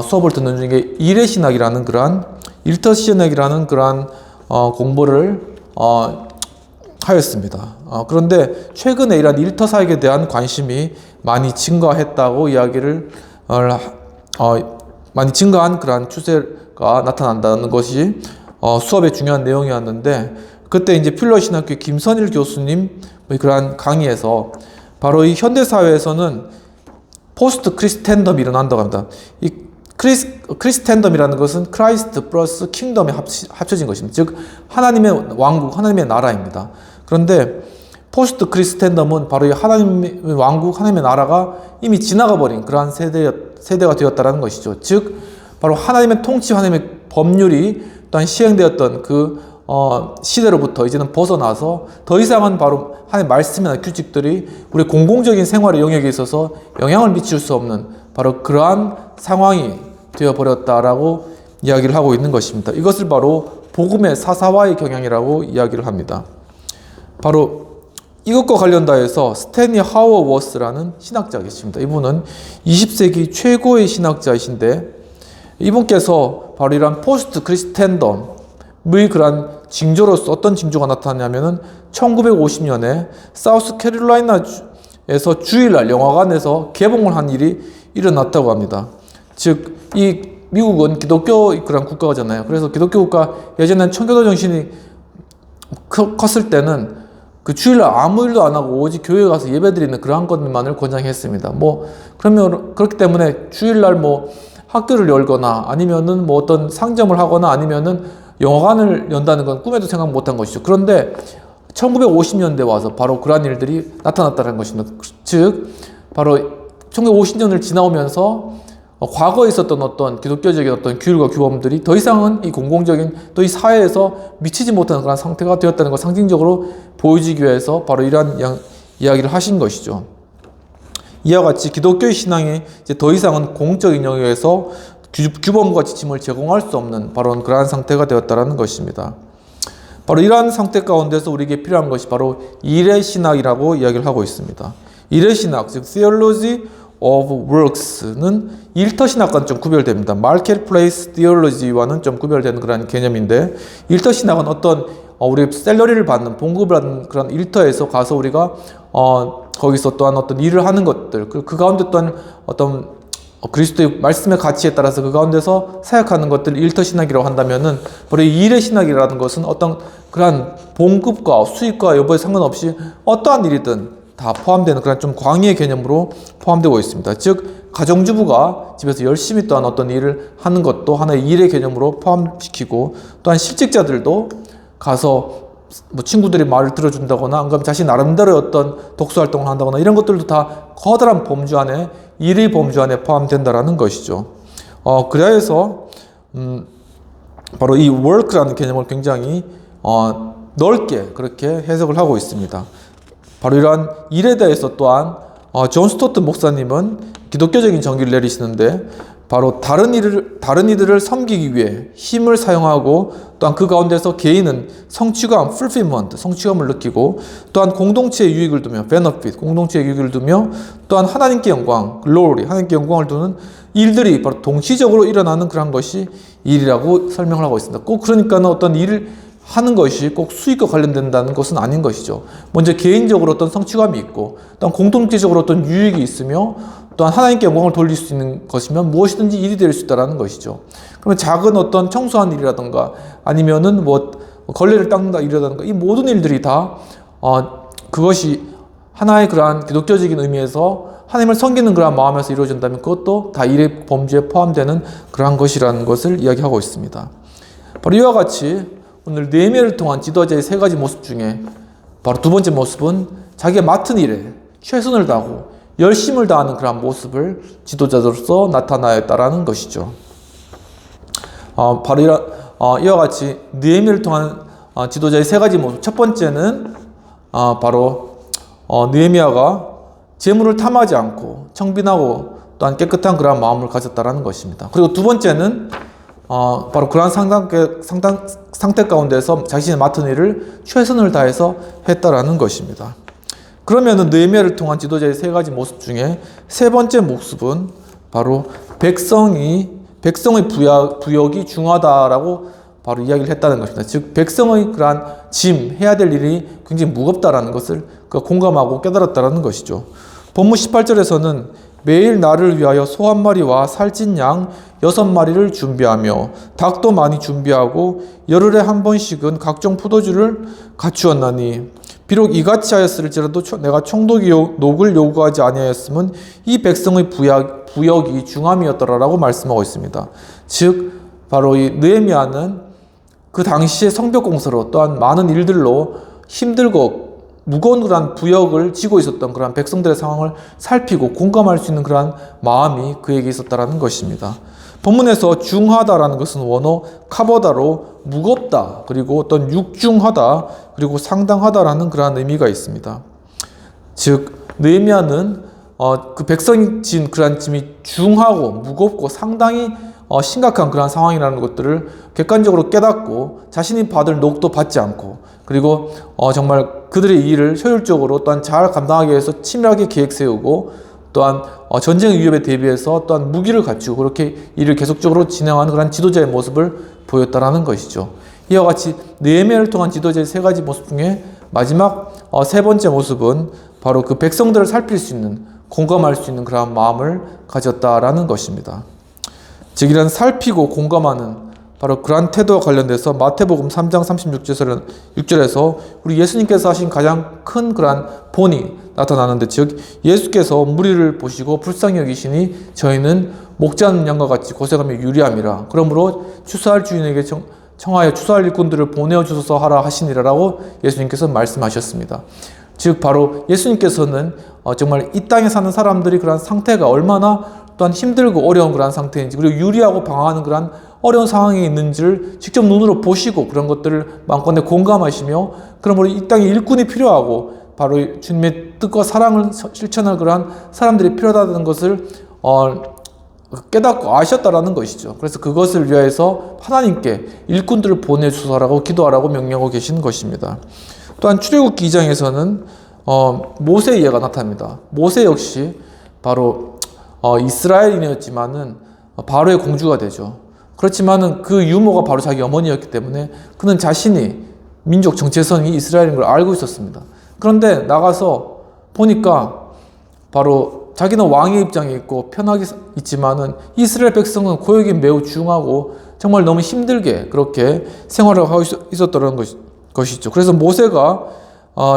수업을 듣는 중에 일의 신학이라는 그러한 일터 신학이라는 그러한 공부를 하였습니다. 그런데 최근에 이러한 일터 사역에 대한 관심이 많이 증가했다고 이야기를 많이 증가한 그러한 추세가 나타난다는 것이 수업의 중요한 내용이었는데 그때 이제 필러 신학교 김선일 교수님 그러한 강의에서 바로 이 현대 사회에서는 포스트 크리스텐덤이 일어난다고 합니다. 이 크리스텐덤이라는 것은 크라이스트 플러스 킹덤이 합쳐진 것입니다. 즉 하나님의 왕국, 하나님의 나라입니다. 그런데 포스트 크리스텐덤은 바로 이 하나님의 왕국, 하나님의 나라가 이미 지나가 버린 그러한 세대가 되었다는 것이죠. 즉 바로 하나님의 통치, 하나님의 법률이 또한 시행되었던 그 시대로부터 이제는 벗어나서 더 이상은 바로 하나님의 말씀이나 규칙들이 우리 공공적인 생활의 영역에 있어서 영향을 미칠 수 없는 바로 그러한 상황이 되어버렸다라고 이야기를 하고 있는 것입니다. 이것을 바로 복음의 사사화의 경향이라고 이야기를 합니다. 바로 이것과 관련다해서 스탠리 하워워스라는 신학자가 계십니다. 이분은 20세기 최고의 신학자이신데 이분께서 바로 이러한 포스트 크리스텐덤의 그러한 징조로서 어떤 징조가 나타나냐면은 1950년에 사우스 캐롤라이나에서 주일날 영화관에서 개봉을 한 일이 일어났다고 합니다. 즉 이 미국은 기독교 그런 국가잖아요. 그래서 기독교 국가 예전엔 청교도 정신이 컸을 때는 그 주일날 아무 일도 안 하고 오직 교회에 가서 예배드리는 그러한 것만을 권장했습니다. 그러면 그렇기 때문에 주일날 학교를 열거나 아니면은 어떤 상점을 하거나 아니면은 영화관을 연다는 건 꿈에도 생각 못한 것이죠. 그런데 1950년대 와서 바로 그러한 일들이 나타났다는 것입니다. 즉 바로 1950년을 지나오면서 과거에 있었던 어떤 기독교적인 어떤 규율과 규범들이 더 이상은 이 공공적인 또 이 사회에서 미치지 못하는 그런 상태가 되었다는 걸 상징적으로 보여주기 위해서 바로 이러한 이야기를 하신 것이죠. 이와 같이 기독교의 신앙이 이제 더 이상은 공적인 영역에서 규범과 지침을 제공할 수 없는 바로 그러한 상태가 되었다는 것입니다. 바로 이러한 상태 가운데서 우리에게 필요한 것이 바로 일의 신학이라고 이야기를 하고 있습니다. 일의 신학, 즉 Theology of Works는 일터 신학과는 좀 구별됩니다. Marketplace Theology와는 좀 구별되는 그런 개념인데 일터 신학은 어떤 우리 샐러리를 받는 봉급을 받는 그런 일터에서 가서 우리가 거기서 또한 어떤 일을 하는 것들 그 가운데 또한 어떤 그리스도의 말씀의 가치에 따라서 그 가운데서 사역하는 것들을 일터 신학이라고 한다면은 바로 이 일의 신학이라는 것은 어떤 그러한 봉급과 수익과 여부에 상관없이 어떠한 일이든 다 포함되는 그런 좀 광의의 개념으로 포함되고 있습니다. 즉 가정주부가 집에서 열심히 또한 어떤 일을 하는 것도 하나의 일의 개념으로 포함시키고 또한 실직자들도 가서 친구들이 말을 들어준다거나 아니면 자신 나름대로 어떤 독서활동을 한다거나 이런 것들도 다 커다란 범주 안에 일의 범주 안에 포함된다라는 것이죠. 그래서 바로 이 work라는 개념을 굉장히 넓게 그렇게 해석을 하고 있습니다. 바로 이러한 일에 대해서 또한 존 스토트 목사님은 기독교적인 정기를 내리시는데 바로 다른 이들을 섬기기 위해 힘을 사용하고 또한 그 가운데서 개인은 성취감, fulfillment, 성취감을 느끼고 또한 공동체의 유익을 두며 benefit, 공동체의 유익을 두며 또한 하나님께 영광, glory, 하나님께 영광을 두는 일들이 바로 동시적으로 일어나는 그런 것이 일이라고 설명을 하고 있습니다. 꼭 그러니까는 어떤 일을 하는 것이 꼭 수익과 관련된다는 것은 아닌 것이죠. 먼저 개인적으로 어떤 성취감이 있고 또한 공동체적으로 어떤 유익이 있으며 또한 하나님께 영광을 돌릴 수 있는 것이면 무엇이든지 일이 될 수 있다는 것이죠. 그러면 작은 어떤 청소하는 일이라든가 아니면은 뭐 걸레를 닦는다 일이라든가 이 모든 일들이 다 그것이 하나의 그러한 기독교적인 의미에서 하나님을 섬기는 그러한 마음에서 이루어진다면 그것도 다 일의 범주에 포함되는 그러한 것이라는 것을 이야기하고 있습니다. 바로 이와 같이 오늘 느헤미야를 통한 지도자의 세 가지 모습 중에 바로 두 번째 모습은 자기가 맡은 일에 최선을 다하고 열심을 다하는 그런 모습을 지도자로서 나타나였다라는 것이죠. 바로 이와 같이 느헤미야를 통한 지도자의 세 가지 모습. 첫 번째는 바로 느헤미야가 재물을 탐하지 않고 청빈하고 또한 깨끗한 그런 마음을 가졌다라는 것입니다. 그리고 두 번째는 바로 그러한 상태 가운데서 자신이 맡은 일을 최선을 다해서 했다라는 것입니다. 그러면은 느헤미야를 통한 지도자의 세 가지 모습 중에 세 번째 모습은 바로 백성의 부역이 중하다라고 바로 이야기를 했다는 것입니다. 즉 백성의 그러한 해야 될 일이 굉장히 무겁다라는 것을 공감하고 깨달았다라는 것이죠. 본문 18절에서는 매일 나를 위하여 소 한 마리와 살찐 양 6마리를 준비하며 닭도 많이 준비하고 열흘에 한 번씩은 각종 포도주를 갖추었나니 비록 이같이 하였을지라도 내가 총독을 요구하지 아니하였으면 이 백성의 부역이 중함이었더라라고 말씀하고 있습니다. 즉 바로 이 느헤미야는 그 당시에 성벽 공사로 또한 많은 일들로 힘들고 무거운 그러한 부역을 지고 있었던 그러한 백성들의 상황을 살피고 공감할 수 있는 그러한 마음이 그에게 있었다라는 것입니다. 본문에서 중하다라는 것은 원어 카보다로 무겁다, 그리고 어떤 육중하다, 그리고 상당하다라는 그러한 의미가 있습니다. 즉 느헤미야는 그 백성이 진 그러한 짐이 중하고 무겁고 상당히 심각한 그러한 상황이라는 것들을 객관적으로 깨닫고 자신이 받을 녹도 받지 않고 그리고 정말 그들의 일을 효율적으로 또한 잘 감당하기 위해서 치밀하게 계획 세우고 또한 전쟁 위협에 대비해서 또한 무기를 갖추고 그렇게 일을 계속적으로 진행하는 그런 지도자의 모습을 보였다라는 것이죠. 이와 같이 느헤미야를 통한 지도자의 세 가지 모습 중에 마지막 세 번째 모습은 바로 그 백성들을 살필 수 있는 공감할 수 있는 그러한 마음을 가졌다라는 것입니다. 즉 이런 살피고 공감하는 바로 그러한 태도와 관련돼서 마태복음 3장 36절에서 우리 예수님께서 하신 가장 큰 그러한 본이 나타나는데, 즉 예수께서 무리를 보시고 불쌍히 여기시니 저희는 목자는 양과 같이 고생하며 유리함이라. 그러므로 추수할 주인에게 청하여 추수할 일꾼들을 보내어 주소서 하라 하시니라라고 예수님께서 말씀하셨습니다. 즉 바로 예수님께서는 정말 이 땅에 사는 사람들이 그러한 상태가 얼마나 또한 힘들고 어려운 그러한 상태인지, 그리고 유리하고 방황하는 그러한 어려운 상황에 있는지를 직접 눈으로 보시고 그런 것들을 마음껏 공감하시며, 그러므로 이 땅에 일꾼이 필요하고 바로 주님의 뜻과 사랑을 실천할 그러한 사람들이 필요하다는 것을 깨닫고 아셨다라는 것이죠. 그래서 그것을 위해서 하나님께 일꾼들을 보내주소서라고 기도하라고 명령하고 계신 것입니다. 또한 출애굽기 2장에서는 모세의 예가 나타납니다. 모세 역시 바로 이스라엘인이었지만은 바로의 공주가 되죠. 그렇지만은 그 유모가 바로 자기 어머니였기 때문에 그는 자신이 민족 정체성이 이스라엘인 걸 알고 있었습니다. 그런데 나가서 보니까 바로 자기는 왕의 입장에 있고 편하게 있지만은 이스라엘 백성은 고역이 매우 중하고 정말 너무 힘들게 그렇게 생활을 하고 있었던 것이죠. 그래서 모세가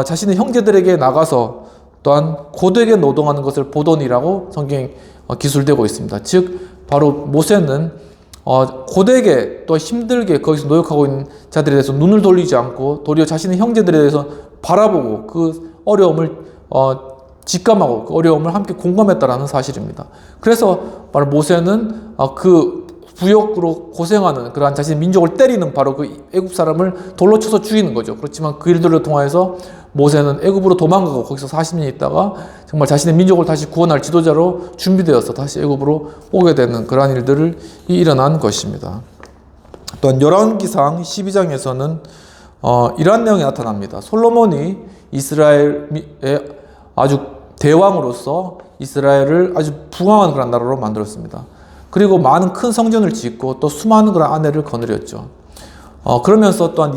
자신의 형제들에게 나가서 또한 고되게 노동하는 것을 보더니라고 성경에 기술되고 있습니다. 즉 바로 모세는 고되게 또 힘들게 거기서 노역하고 있는 자들에 대해서 눈을 돌리지 않고 도리어 자신의 형제들에 대해서 바라보고 그 어려움을 직감하고 그 어려움을 함께 공감했다라는 사실입니다. 그래서 바로 모세는 그 부역으로 고생하는 그러한 자신의 민족을 때리는 바로 그 애굽 사람을 돌로 쳐서 죽이는 거죠. 그렇지만 그 일들을 통하여서 모세는 애굽으로 도망가고 거기서 40년 있다가 정말 자신의 민족을 다시 구원할 지도자로 준비되어서 다시 애굽으로 오게 되는 그러한 일들을 일어난 것입니다. 또한 열왕기상 12장에서는 이러한 내용이 나타납니다. 솔로몬이 이스라엘의 아주 대왕으로서 이스라엘을 아주 부강한 그런 나라로 만들었습니다. 그리고 많은 큰 성전을 짓고 또 수많은 그런 아내를 거느렸죠. 그러면서 또한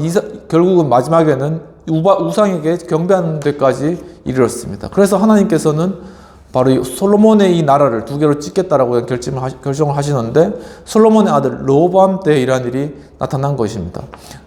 결국은 마지막에는 우상에게 경배하는 데까지 이르렀습니다. 그래서 하나님께서는 바로 이 솔로몬의 이 나라를 두 개로 찢겠다라고 결정을 하시는데 솔로몬의 아들 르호보암 때 이러한 일이 나타난 것입니다.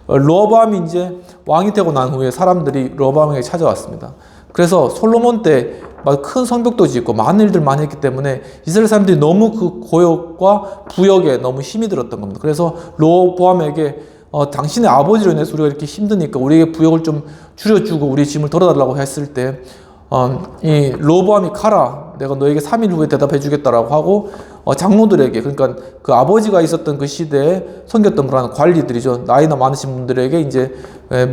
르호보암이 이제 왕이 되고 난 후에 사람들이 르호보암에게 찾아왔습니다. 그래서 솔로몬 때 큰 성벽도 짓고 많은 일들 많이 했기 때문에 이스라엘 사람들이 너무 그 고역과 부역에 너무 힘이 들었던 겁니다. 그래서 르호보암에게 당신의 아버지로 인해서 우리가 이렇게 힘드니까 우리에게 부역을 좀 줄여주고 우리 짐을 덜어달라고 했을 때 이 르호보암이 가라, 내가 너에게 3일 후에 대답해 주겠다라고 하고 장로들에게, 그러니까 그 아버지가 있었던 그 시대에 섬겼던 그런 관리들이죠, 나이나 많으신 분들에게 이제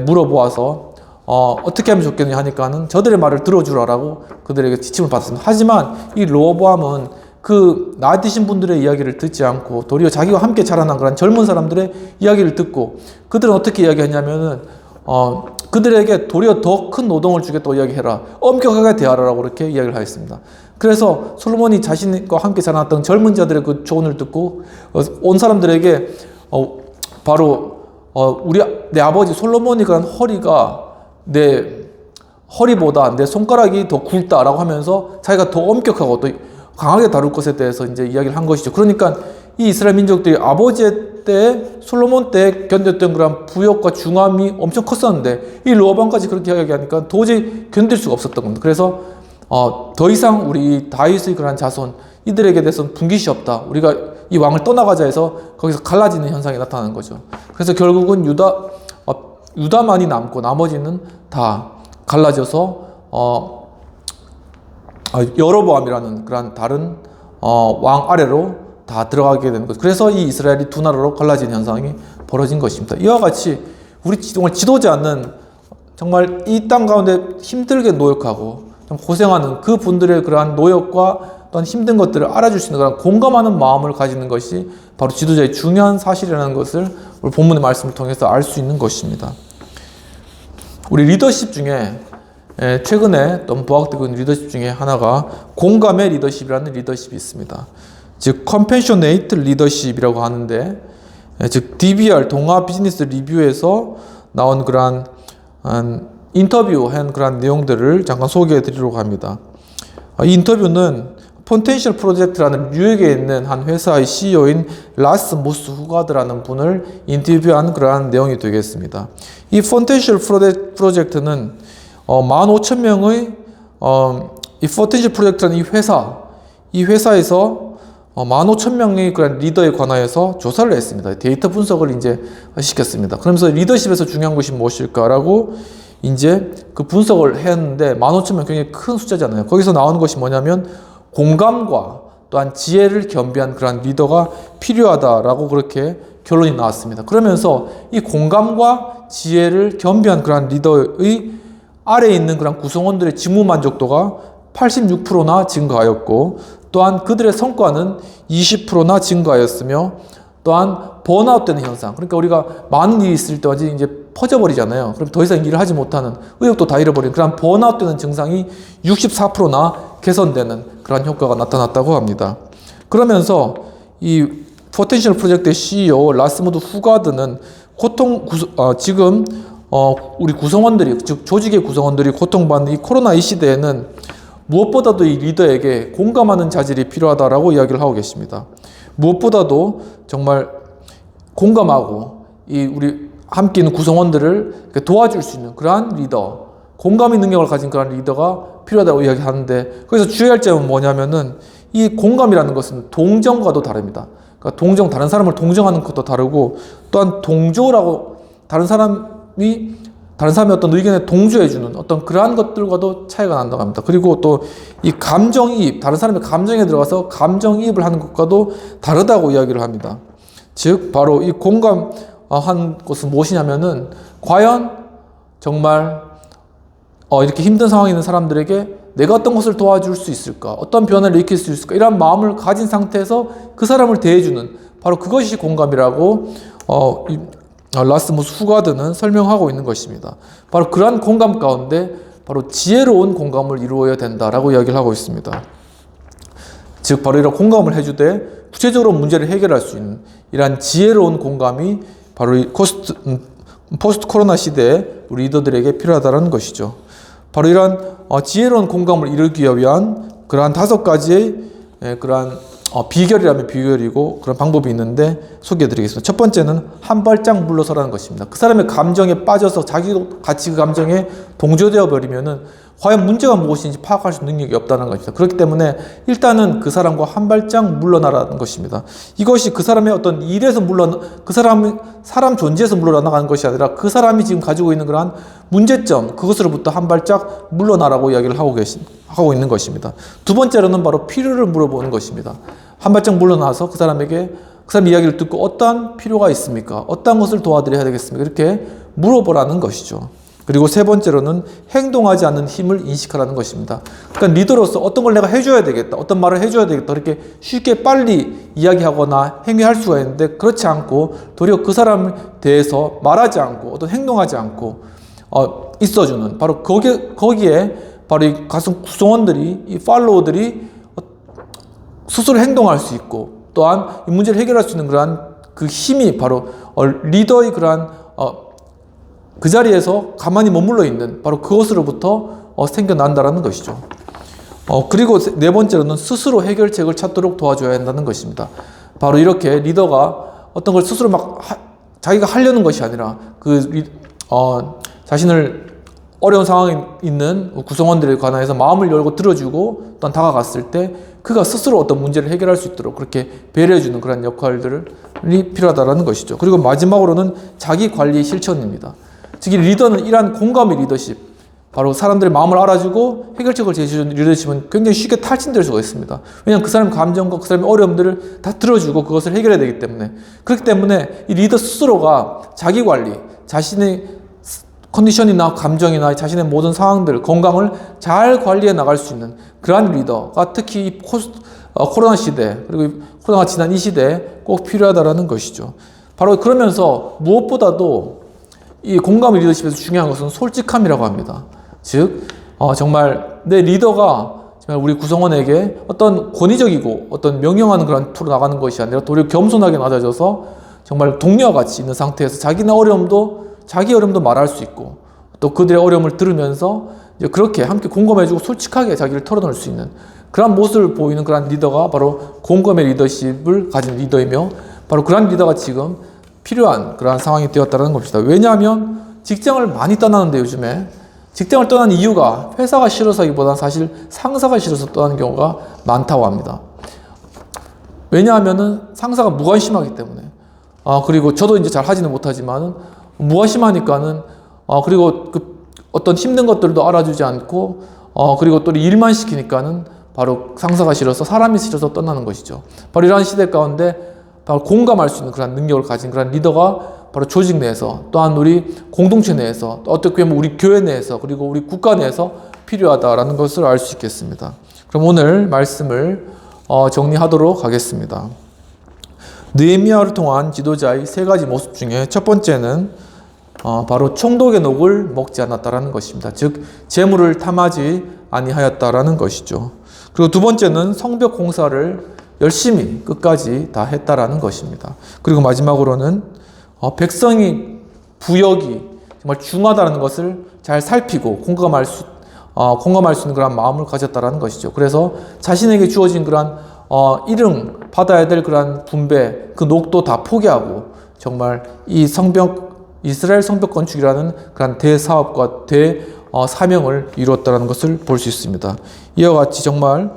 물어보아서 어떻게 하면 좋겠느냐 하니까는 저들의 말을 들어주라라고 그들에게 지침을 받았습니다. 하지만 이 르호보암은 그 나이 드신 분들의 이야기를 듣지 않고 도리어 자기와 함께 자라난 그런 젊은 사람들의 이야기를 듣고, 그들은 어떻게 이야기했냐면은 그들에게 도리어 더 큰 노동을 주겠다고 이야기해라, 엄격하게 대하라라고 그렇게 이야기를 하였습니다. 그래서 솔로몬이 자신과 함께 자라났던 젊은 자들의 그 조언을 듣고 온 사람들에게 바로 내 아버지 솔로몬이 그런 허리가 내 허리보다 내 손가락이 더 굵다라고 하면서 자기가 더 엄격하고 또 강하게 다룰 것에 대해서 이제 이야기를 한 것이죠. 그러니까 이 이스라엘 민족들이 아버지 때 솔로몬 때 견뎠던 그런 부역과 중함이 엄청 컸었는데 이 르호보암까지 그렇게 이야기하니까 도저히 견딜 수가 없었던 겁니다. 그래서 더 이상 우리 다윗의 그런 자손 이들에게 대해서는 분깃이 없다, 우리가 이 왕을 떠나가자 해서 거기서 갈라지는 현상이 나타나는 거죠. 그래서 결국은 유다만이 남고 나머지는 다 갈라져서 여로보암이라는 그런 다른 왕 아래로 다 들어가게 되는 거죠. 그래서 이 이스라엘이 두 나라로 갈라진 현상이 벌어진 것입니다. 이와 같이 우리 정말 지도지 않는, 정말 이 땅 가운데 힘들게 노역하고 좀 고생하는 그 분들의 그러한 노역과 또한 힘든 것들을 알아줄 수 있는 그런 공감하는 마음을 가지는 것이 바로 지도자의 중요한 사실이라는 것을 우리 본문의 말씀을 통해서 알 수 있는 것입니다. 우리 리더십 중에 최근에 너무 부각되고 있는 리더십 중에 하나가 공감의 리더십이라는 리더십이 있습니다. 즉 compassionate leadership이라고 하는데, 즉 DBR 동아 비즈니스 리뷰에서 나온 그러한 인터뷰한 그런 내용들을 잠깐 소개해 드리려고 합니다. 이 인터뷰는 폰텐셜 프로젝트라는 뉴욕에 있는 한 회사의 CEO인 라스무스 후가드라는 분을 인터뷰한 그러한 내용이 되겠습니다. 이 폰텐셜 프로젝트는 15,000명의 이 폰텐셜 프로젝트라는 이 회사에서 15,000명의 그런 리더에 관하여서 조사를 했습니다. 데이터 분석을 이제 시켰습니다. 그러면서 리더십에서 중요한 것이 무엇일까라고 이제 그 분석을 했는데 15,000명 굉장히 큰 숫자잖아요. 거기서 나오는 것이 뭐냐면 공감과 또한 지혜를 겸비한 그런 리더가 필요하다라고 그렇게 결론이 나왔습니다. 그러면서 이 공감과 지혜를 겸비한 그런 리더의 아래에 있는 그런 구성원들의 직무 만족도가 86%나 증가하였고, 또한 그들의 성과는 20%나 증가하였으며, 또한 번아웃되는 현상, 그러니까 우리가 많은 일이 있을 때 완전히 이제 퍼져버리잖아요. 그럼 더 이상 일을 하지 못하는, 의욕도 다 잃어버리는 그런 번아웃되는 증상이 64%나 개선되는 그런 효과가 나타났다고 합니다. 그러면서 이 포텐셜 프로젝트의 CEO 라스무드 후가드는 지금 우리 구성원들이, 즉 조직의 구성원들이 고통받는 이 코로나 이 시대에는 무엇보다도 이 리더에게 공감하는 자질이 필요하다라고 이야기를 하고 계십니다. 무엇보다도 정말 공감하고 우리 함께 있는 구성원들을 도와줄 수 있는 그러한 리더, 공감의 능력을 가진 그런 리더가 필요하다고 이야기하는데, 거기서 주의할 점은 뭐냐면은 이 공감이라는 것은 동정과도 다릅니다. 그러니까 다른 사람을 동정하는 것도 다르고, 또한 동조라고 다른 사람의 어떤 의견에 동조해주는 어떤 그러한 것들과도 차이가 난다고 합니다. 그리고 또 이 감정이입, 다른 사람의 감정에 들어가서 감정이입을 하는 것과도 다르다고 이야기를 합니다. 즉, 바로 이 공감한 것은 무엇이냐면은, 과연 정말 이렇게 힘든 상황에 있는 사람들에게 내가 어떤 것을 도와줄 수 있을까? 어떤 변화를 일으킬 수 있을까? 이런 마음을 가진 상태에서 그 사람을 대해주는 바로 그것이 공감이라고 라스무스 후가드는 설명하고 있는 것입니다. 바로 그러한 공감 가운데 바로 지혜로운 공감을 이루어야 된다라고 이야기를 하고 있습니다. 즉 바로 이런 공감을 해주되 구체적으로 문제를 해결할 수 있는 이러한 지혜로운 공감이 바로 이 포스트 코로나 시대에 우리 리더들에게 필요하다는 것이죠. 바로 이러한 지혜로운 공감을 이루기 위한 그러한 5가지의 그러한 비결이라면 비결이고 그런 방법이 있는데 소개해드리겠습니다. 첫 번째는 한 발짝 물러서라는 것입니다. 그 사람의 감정에 빠져서 자기도 같이 그 감정에 동조되어 버리면은 과연 문제가 무엇인지 파악할 수 있는 능력이 없다는 것입니다. 그렇기 때문에 일단은 그 사람과 한 발짝 물러나라는 것입니다. 이것이 그 사람의 어떤 일에서 그 사람 존재에서 물러나가는 것이 아니라 그 사람이 지금 가지고 있는 그러한 문제점, 그것으로부터 한 발짝 물러나라고 이야기를 하고 있는 것입니다. 두 번째로는 바로 필요를 물어보는 것입니다. 한 발짝 물러나서 그 사람 이야기를 듣고 어떠한 필요가 있습니까? 어떠한 것을 도와드려야 되겠습니까? 이렇게 물어보라는 것이죠. 그리고 세 번째로는 행동하지 않는 힘을 인식하라는 것입니다. 그러니까 리더로서 어떤 걸 내가 해줘야 되겠다, 어떤 말을 해줘야 되겠다, 이렇게 쉽게 빨리 이야기하거나 행위할 수가 있는데 그렇지 않고 도리어 그 사람에 대해서 말하지 않고 어떤 행동하지 않고 있어주는 바로 거기에 바로 이 가슴 구성원들이 이 팔로워들이 스스로 행동할 수 있고 또한 이 문제를 해결할 수 있는 그러한 그 힘이 바로 리더의 그러한 그 자리에서 가만히 머물러 있는 바로 그것으로부터 생겨난다라는 것이죠. 그리고 네 번째로는 스스로 해결책을 찾도록 도와줘야 한다는 것입니다. 바로 이렇게 리더가 어떤 걸 스스로 자기가 하려는 것이 아니라 자신을 어려운 상황에 있는 구성원들에 관해서 마음을 열고 들어주고 또한 다가갔을 때 그가 스스로 어떤 문제를 해결할 수 있도록 그렇게 배려해주는 그런 역할들이 필요하다는 것이죠. 그리고 마지막으로는 자기 관리 실천입니다. 즉, 리더는 이러한 공감의 리더십, 바로 사람들의 마음을 알아주고 해결책을 제시해주는 리더십은 굉장히 쉽게 탈진될 수가 있습니다. 왜냐하면 그 사람의 감정과 그 사람의 어려움들을 다 들어주고 그것을 해결해야 되기 때문에. 그렇기 때문에 이 리더 스스로가 자기 관리, 자신의 컨디션이나 감정이나 자신의 모든 상황들, 건강을 잘 관리해 나갈 수 있는 그러한 리더가 특히 이 코로나 시대, 그리고 코로나가 지난 이 시대에 꼭 필요하다는 것이죠. 바로 그러면서 무엇보다도 이 공감의 리더십에서 중요한 것은 솔직함이라고 합니다. 즉, 정말 내 리더가 정말 우리 구성원에게 어떤 권위적이고 어떤 명령하는 그런 투로 나가는 것이 아니라 도리어 겸손하게 낮아져서 정말 동료와 같이 있는 상태에서 자기 어려움도 말할 수 있고 또 그들의 어려움을 들으면서 이제 그렇게 함께 공감해주고 솔직하게 자기를 털어놓을 수 있는 그런 모습을 보이는 그런 리더가 바로 공감의 리더십을 가진 리더이며 바로 그런 리더가 지금 필요한 그러한 상황이 되었다는 것입니다. 왜냐하면 직장을 많이 떠나는데 요즘에 직장을 떠난 이유가 회사가 싫어서기보다는 사실 상사가 싫어서 떠나는 경우가 많다고 합니다. 왜냐하면은 상사가 무관심하기 때문에. 그리고 저도 이제 잘 하지는 못하지만은 무관심하니까는 그리고 어떤 힘든 것들도 알아주지 않고 그리고 또 일만 시키니까는 바로 상사가 싫어서 사람이 싫어서 떠나는 것이죠. 바로 이러한 시대 가운데 바로 공감할 수 있는 그런 능력을 가진 그런 리더가 바로 조직 내에서 또한 우리 공동체 내에서 또 어떻게 보면 우리 교회 내에서 그리고 우리 국가 내에서 필요하다라는 것을 알 수 있겠습니다. 그럼 오늘 말씀을 정리하도록 하겠습니다. 느헤미야를 통한 지도자의 3가지 모습 중에 첫 번째는 바로 총독의 녹을 먹지 않았다라는 것입니다. 즉 재물을 탐하지 아니하였다라는 것이죠. 그리고 두 번째는 성벽 공사를 열심히 끝까지 다 했다라는 것입니다. 그리고 마지막으로는 백성이 부역이 정말 중하다는 것을 잘 살피고 공감할 수 있는 그런 마음을 가졌다라는 것이죠. 그래서 자신에게 주어진 그런 일응 받아야 될 그런 분배, 그 녹도 다 포기하고 정말 이 이스라엘 성벽 건축이라는 그런 대사업과 대사명을 이루었다는 것을 볼 수 있습니다. 이와 같이 정말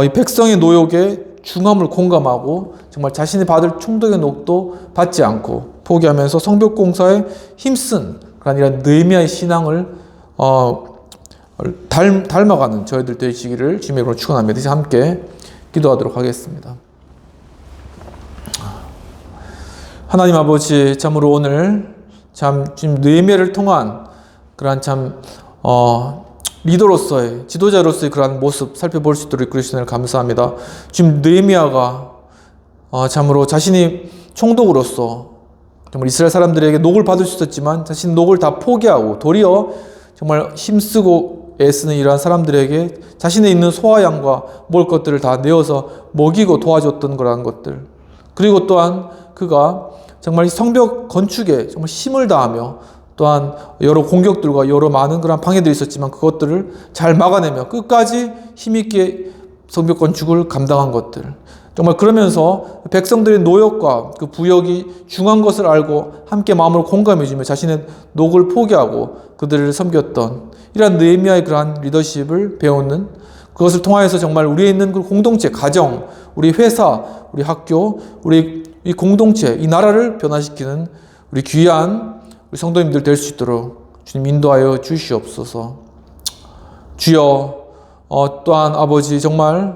이 백성의 노역에 중함을 공감하고 정말 자신이 받을 총독의 녹도 받지 않고 포기하면서 성벽 공사에 힘쓴 그런 이런 느헤미야의 신앙을 닮아가는 저희들 되시기를 주님의 이름으로 축원합니다. 이제 함께 기도하도록 하겠습니다. 하나님 아버지, 참으로 오늘 참 지금 느헤미야를 통한 그러한 참 리더로서의, 지도자로서의 그러한 모습 살펴볼 수 있도록 이끌어주시는 감사합니다. 지금 느헤미야가 참으로 자신이 총독으로서 정말 이스라엘 사람들에게 녹을 받을 수 있었지만 자신 녹을 다 포기하고 도리어 정말 힘쓰고 애쓰는 이러한 사람들에게 자신의 있는 소와 양과 먹을 것들을 다 내어서 먹이고 도와줬던 그러한 것들, 그리고 또한 그가 정말 성벽 건축에 정말 힘을 다하며 또한 여러 공격들과 여러 많은 그런 방해들이 있었지만 그것들을 잘 막아내며 끝까지 힘있게 성벽 건축을 감당한 것들, 정말 그러면서 백성들의 노역과 그 부역이 중요한 것을 알고 함께 마음으로 공감해주며 자신의 녹을 포기하고 그들을 섬겼던 이러한 느헤미야의 그러한 리더십을 배우는, 그것을 통하여서 정말 우리에 있는 그 공동체, 가정, 우리 회사, 우리 학교, 우리 이 공동체, 이 나라를 변화시키는 우리 귀한 우리 성도님들 될 수 있도록 주님 인도하여 주시옵소서. 주여, 또한 아버지 정말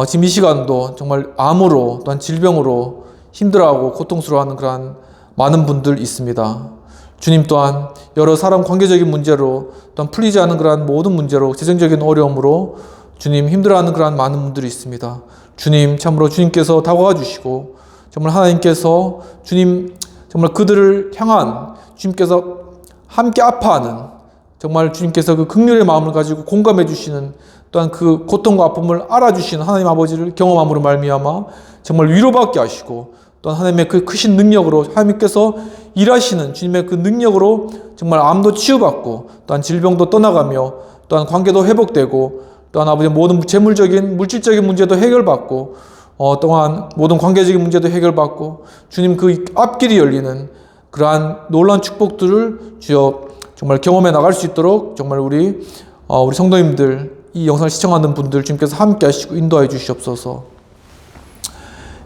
지금 이 시간도 정말 암으로 또한 질병으로 힘들어하고 고통스러워하는 그러한 많은 분들 있습니다. 주님 또한 여러 사람 관계적인 문제로 또한 풀리지 않은 그러한 모든 문제로 재정적인 어려움으로 주님 힘들어하는 그러한 많은 분들이 있습니다. 주님 참으로 주님께서 다가가 주시고 정말 하나님께서 주님 정말 그들을 향한 주님께서 함께 아파하는 정말 주님께서 그 긍휼의 마음을 가지고 공감해 주시는 또한 그 고통과 아픔을 알아주시는 하나님 아버지를 경험함으로 말미암아 정말 위로받게 하시고 또한 하나님의 그 크신 능력으로 하나님께서 일하시는 주님의 그 능력으로 정말 암도 치유받고 또한 질병도 떠나가며 또한 관계도 회복되고 또한 아버지 모든 재물적인 물질적인 문제도 해결받고 또한 모든 관계적인 문제도 해결받고 주님 그 앞길이 열리는 그러한 놀라운 축복들을 주여 정말 경험해 나갈 수 있도록 정말 우리 성도님들 이 영상을 시청하는 분들 주님께서 함께 하시고 인도하여 주시옵소서.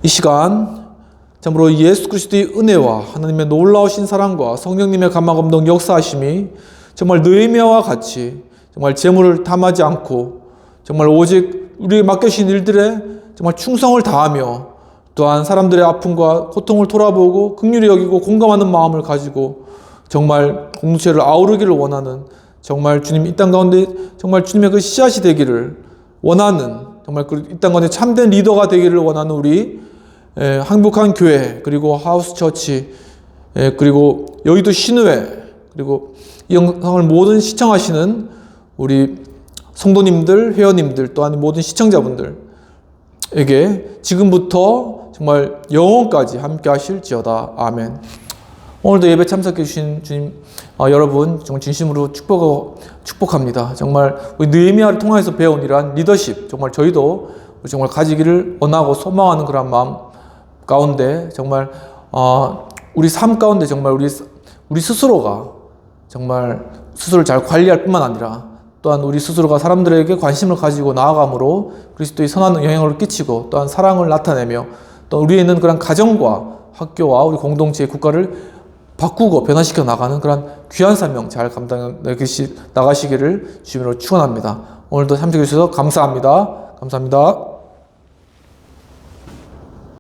이 시간 참으로 예수 그리스도의 은혜와 하나님의 놀라우신 사랑과 성령님의 감화 감동 역사하심이 정말 느헤미야와 같이 정말 재물을 탐하지 않고 정말 오직 우리에게 맡겨주신 일들에 정말 충성을 다하며 또한 사람들의 아픔과 고통을 돌아보고 긍휼히 여기고 공감하는 마음을 가지고 정말 공동체를 아우르기를 원하는 정말 주님 이 땅 가운데 정말 주님의 그 씨앗이 되기를 원하는 정말 이 땅 가운데 참된 리더가 되기를 원하는 우리 행복한 교회 그리고 하우스처치 그리고 여의도 신의회 그리고 이 영상을 모든 시청하시는 우리 성도님들, 회원님들 또한 모든 시청자분들에게 지금부터 정말 영원까지 함께 하실지어다. 아멘. 오늘도 예배 참석해 주신 주님 여러분 정말 진심으로 축복합니다. 정말 우리 느헤미야를 통해서 배운 이러한 리더십 정말 저희도 정말 가지기를 원하고 소망하는 그런 마음 가운데 정말 우리 삶 가운데 정말 우리 스스로가 정말 스스로를 잘 관리할 뿐만 아니라 또한 우리 스스로가 사람들에게 관심을 가지고 나아감으로 그리스도의 선한 영향을 끼치고 또한 사랑을 나타내며 또 우리에 있는 그런 가정과 학교와 우리 공동체의 국가를 바꾸고 변화시켜 나가는 그런 귀한 사명 잘 감당해 나가시기를 주님으로 축원합니다. 오늘도 참석해 주셔서 감사합니다. 감사합니다.